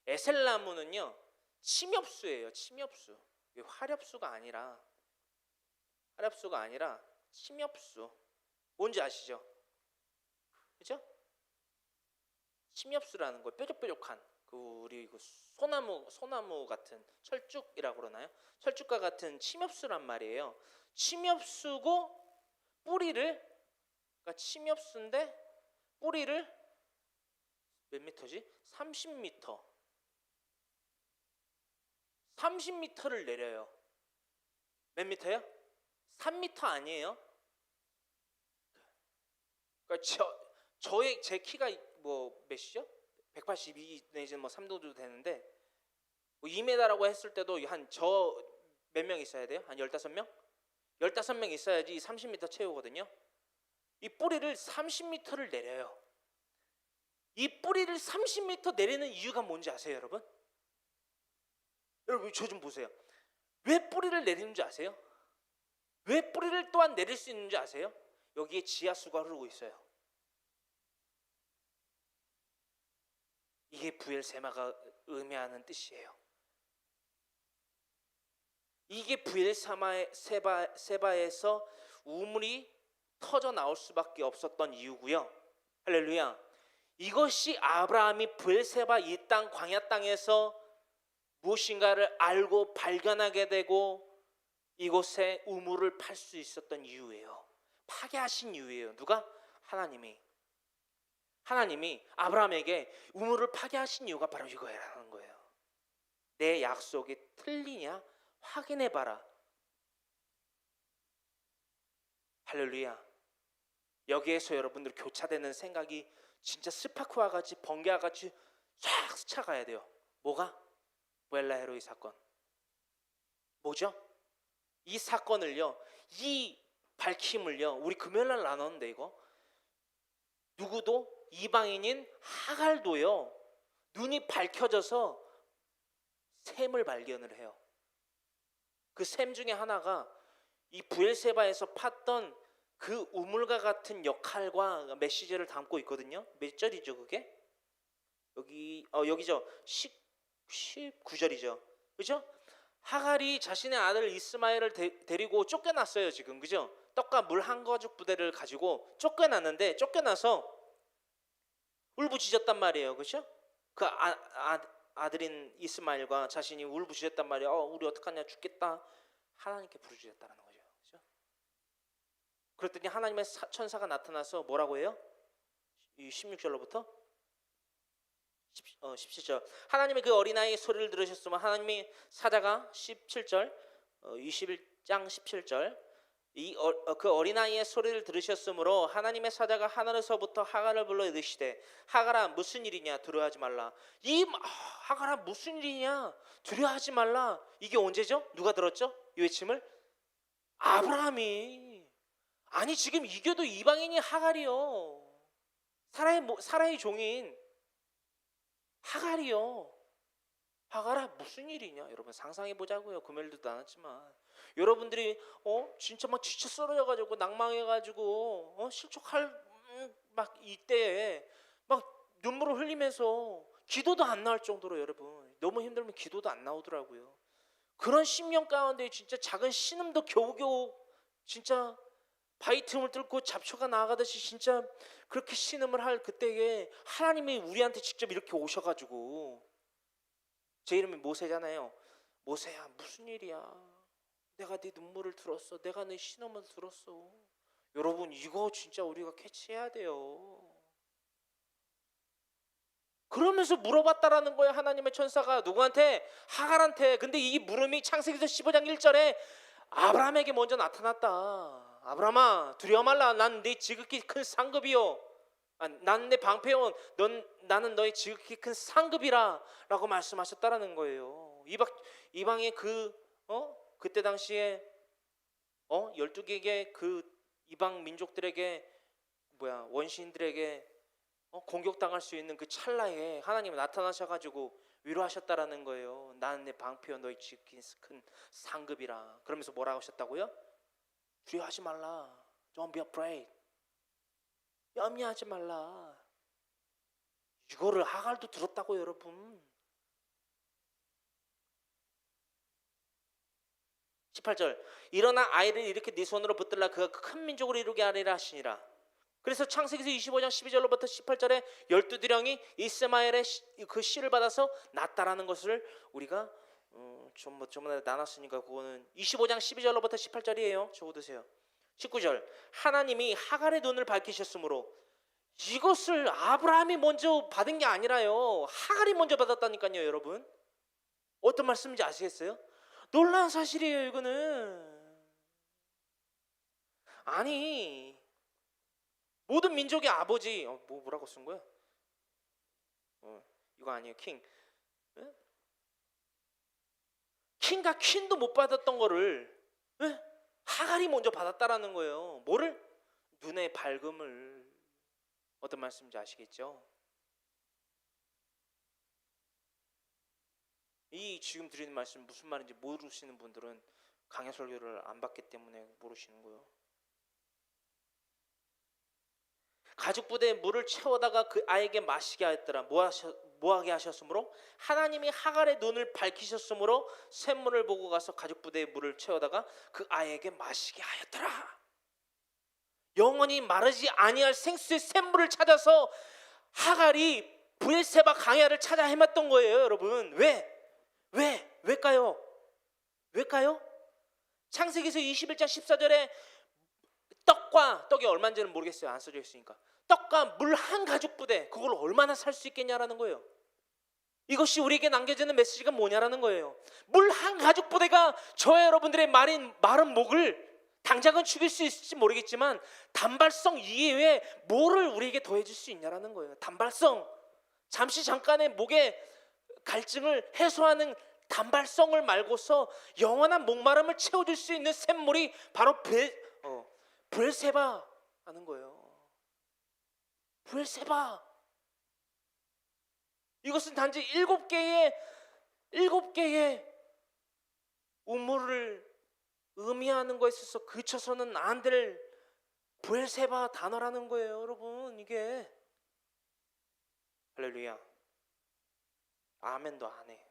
에셀나무는요 침엽수예요. 침엽수. 이게 화렵수가 아니라 침엽수. 뭔지 아시죠? 그죠? 침엽수라는 거, 뾰족뾰족한 우리 소나무 같은 철쭉이라고 그러나요? 철쭉과 같은 침엽수란 말이에요. 침엽수고 그러니까 침엽수인데 뿌리를 몇 미터지? 30m. 30m를 내려요. 몇 미터요? 3m 아니에요? 그러니까 제 키가 뭐 몇이죠? 182 내지는 뭐 3도도 되는데 뭐 2m라고 했을 때도 한 몇 명 있어야 돼요? 한 15명? 15명 있어야지 30m 채우거든요. 이 뿌리를 30m를 내려요. 이 뿌리를 30m 내리는 이유가 뭔지 아세요, 여러분? 여러분 저 좀 보세요. 왜 뿌리를 내리는 줄 아세요? 왜 뿌리를 또한 내릴 수 있는 줄 아세요? 여기에 지하수가 흐르고 있어요. 이게 부엘세바가 의미하는 뜻이에요. 이게 부엘세바에서 우물이 터져 나올 수밖에 없었던 이유고요. 할렐루야. 이것이 아브라함이 부엘세바 이 땅 광야 땅에서 무엇인가를 알고 발견하게 되고 이곳에 우물을 팔 수 있었던 이유예요. 파괴하신 이유예요. 누가? 하나님이 아브라함에게 우물을 파괴하신 이유가 바로 이거라는 거예요. 내 약속이 틀리냐 확인해봐라. 할렐루야. 여기에서 여러분들 교차되는 생각이 진짜 스파크와 같이 번개와 같이 쫙 스쳐가야 돼요. 뭐가? 부엘라 헤로이 사건. 뭐죠? 이 사건을요, 이 밝힘을요, 우리 금요일날 나눴는데 이거 누구도 이방인인 하갈도요 눈이 밝혀져서 샘을 발견을 해요. 그 샘 중에 하나가 이 부엘세바에서 팠던 그 우물과 같은 역할과 메시지를 담고 있거든요. 몇 절이죠 그게? 여기죠. 19절이죠. 그죠? 하갈이 자신의 아들 이스마엘을 데리고 쫓겨났어요 지금. 그죠? 떡과 물 한 거죽 부대를 가지고 쫓겨났는데 쫓겨나서 울부짖었단 말이에요. 그죠? 그 아들인 이스마엘과 자신이 울부짖었단 말이에요. 우리 어떡하냐 죽겠다. 하나님께 부르짖었다는 거죠. 그죠? 그랬더니 하나님의 천사가 나타나서 뭐라고 해요? 이 16절로부터 17절. 하나님이 그 어린아이의 소리를 들으셨으면 하나님이 사자가 17절 21장 17절 그 어린아이의 소리를 들으셨으므로 하나님의 사자가 하늘에서부터 하갈을 불러 이르시되 하갈아 무슨 일이냐 두려워하지 말라. 하갈아 무슨 일이냐 두려워하지 말라. 이게 언제죠? 누가 들었죠? 이 외침을? 아브라함이. 아니 지금 이겨도 이방인이 하갈이요. 사라의 종인 하갈이요. 하갈아 무슨 일이냐. 여러분 상상해 보자고요. 금요일도 나눴지만 여러분들이 진짜 막 지쳐 쓰러져가지고 낭망해가지고 실족할 막 이때에 막 눈물을 흘리면서 기도도 안 나올 정도로 여러분 너무 힘들면 기도도 안 나오더라고요. 그런 심령 가운데 진짜 작은 신음도 겨우겨우 진짜 바위 틈을 뚫고 잡초가 나아가듯이 진짜 그렇게 신음을 할 그때에 하나님이 우리한테 직접 이렇게 오셔가지고 제 이름이 모세잖아요. 모세야 무슨 일이야. 내가 네 눈물을 들었어. 내가 네 신음을 들었어. 여러분 이거 진짜 우리가 캐치해야 돼요. 그러면서 물어봤다라는 거예요. 하나님의 천사가 누구한테? 하갈한테. 근데 이 물음이 창세기서 15장 1절에 아브라함에게 먼저 나타났다. 아브라함아 두려워 말라. 난 네 지극히 큰 상급이요. 난 내 방패요. 나는 너의 지극히 큰 상급이라 라고 말씀하셨다라는 거예요. 이방의 그때 당시에 12개의 그 이방 민족들에게 원시인들에게 공격당할 수 있는 그 찰나에 하나님이 나타나셔가지고 위로하셨다라는 거예요. 나는 내 방패요 너희 지극히 큰 상급이라. 그러면서 뭐라고 하셨다고요? 두려워하지 말라. Don't be afraid. 염려하지 말라. 이거를 하갈도 들었다고 여러분. 18절 일어나 아이를 일으켜 네 손으로 붙들라 그가 큰 민족을 이루게 하리라 하시니라. 그래서 창세기서 25장 12절로부터 18절에 12두령이 이스마엘의 그 씨를 받아서 낳았다라는 것을 우리가 전번에 나눴으니까 그거는 25장 12절로부터 18절이에요. 적어두세요. 19절 하나님이 하갈의 눈을 밝히셨으므로 이것을 아브라함이 먼저 받은 게 아니라요. 하갈이 먼저 받았다니까요. 여러분 어떤 말씀인지 아시겠어요? 놀라운 사실이에요. 이거는 아니 모든 민족의 아버지 뭐라고 쓴 거야? 이거 아니에요. 킹. 예? 킹과 퀸도 못 받았던 거를 예? 하갈이 먼저 받았다라는 거예요. 뭐를? 눈의 밝음을. 어떤 말씀인지 아시겠죠? 이 지금 드리는 말씀 무슨 말인지 모르시는 분들은 강해 설교를 안 받기 때문에 모르시는 거예요. 가죽부대에 물을 채워다가 그 아이에게 마시게 하였더라. 뭐하게 하셨으므로 하나님이 하갈의 눈을 밝히셨으므로 샘물을 보고 가서 가죽부대에 물을 채워다가 그 아이에게 마시게 하였더라. 영원히 마르지 아니할 생수의 샘물을 찾아서 하갈이 브엘세바 강야를 찾아 헤맸던 거예요. 여러분 왜일까요? 창세기서 21장 14절에 떡이 얼마인지는 모르겠어요. 안 써져 있으니까 떡과 물 한 가죽부대 그걸 얼마나 살 수 있겠냐라는 거예요. 이것이 우리에게 남겨지는 메시지가 뭐냐라는 거예요. 물 한 가죽부대가 저와 여러분들의 마른 목을 당장은 죽일 수 있을지 모르겠지만 단발성 이외에 뭐를 우리에게 더해줄 수 있냐라는 거예요. 단발성, 잠깐의 목의 갈증을 해소하는 단발성을 말고서 영원한 목마름을 채워줄 수 있는 샘물이 바로 브엘세바 하는 거예요. 브엘세바. 이것은 단지 7개의 우물을 의미하는 것에 있어서 그쳐서는 안 될 브엘세바 단어라는 거예요. 여러분 이게 할렐루야. 아멘도 안 해.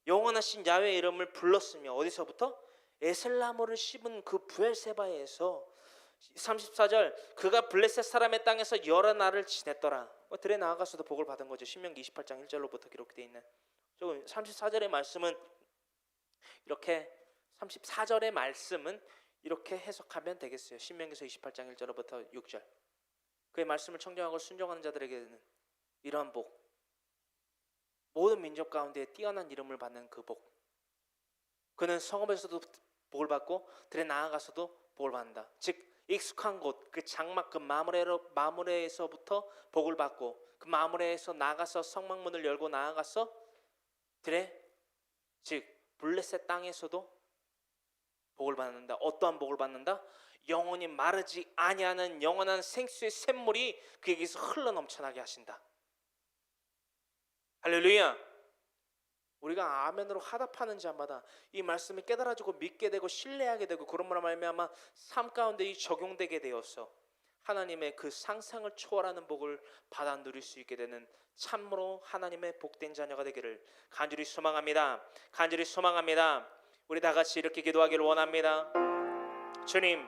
영원하신 야훼의 이름을 불렀으며 어디서부터? 에셀나무를 씹은 그 브엘세바에서 34절 그가 블레셋 사람의 땅에서 여러 날을 지냈더라. 들에 나아가서도 복을 받은 거죠. 신명기 28장 1절로부터 기록되어 있는 34절의 말씀은 이렇게 34절의 말씀은 이렇게 해석하면 되겠어요. 신명기서 28장 1절로부터 6절 그의 말씀을 청정하고 순종하는 자들에게는 이러한 복 모든 민족 가운데 뛰어난 이름을 받는 그 복 그는 성읍에서도 복을 받고 들에 나아가서도 복을 받는다. 즉 익숙한 곳 그 장막 그 마므레에서부터 복을 받고 그 마므레에서 나가서 성막문을 열고 나아가서 들에 즉 블레셋 땅에서도 복을 받는다. 어떠한 복을 받는다? 영원히 마르지 아니하는 영원한 생수의 샘물이 그에게서 흘러 넘쳐나게 하신다. 할렐루야. 우리가 아멘으로 화답하는 자마다 이 말씀을 깨달아지고 믿게 되고 신뢰하게 되고 그런 말로 말미암아 삶 가운데 이 적용되게 되어서 하나님의 그 상상을 초월하는 복을 받아 누릴 수 있게 되는 참으로 하나님의 복된 자녀가 되기를 간절히 소망합니다. 우리 다 같이 이렇게 기도하기를 원합니다. 주님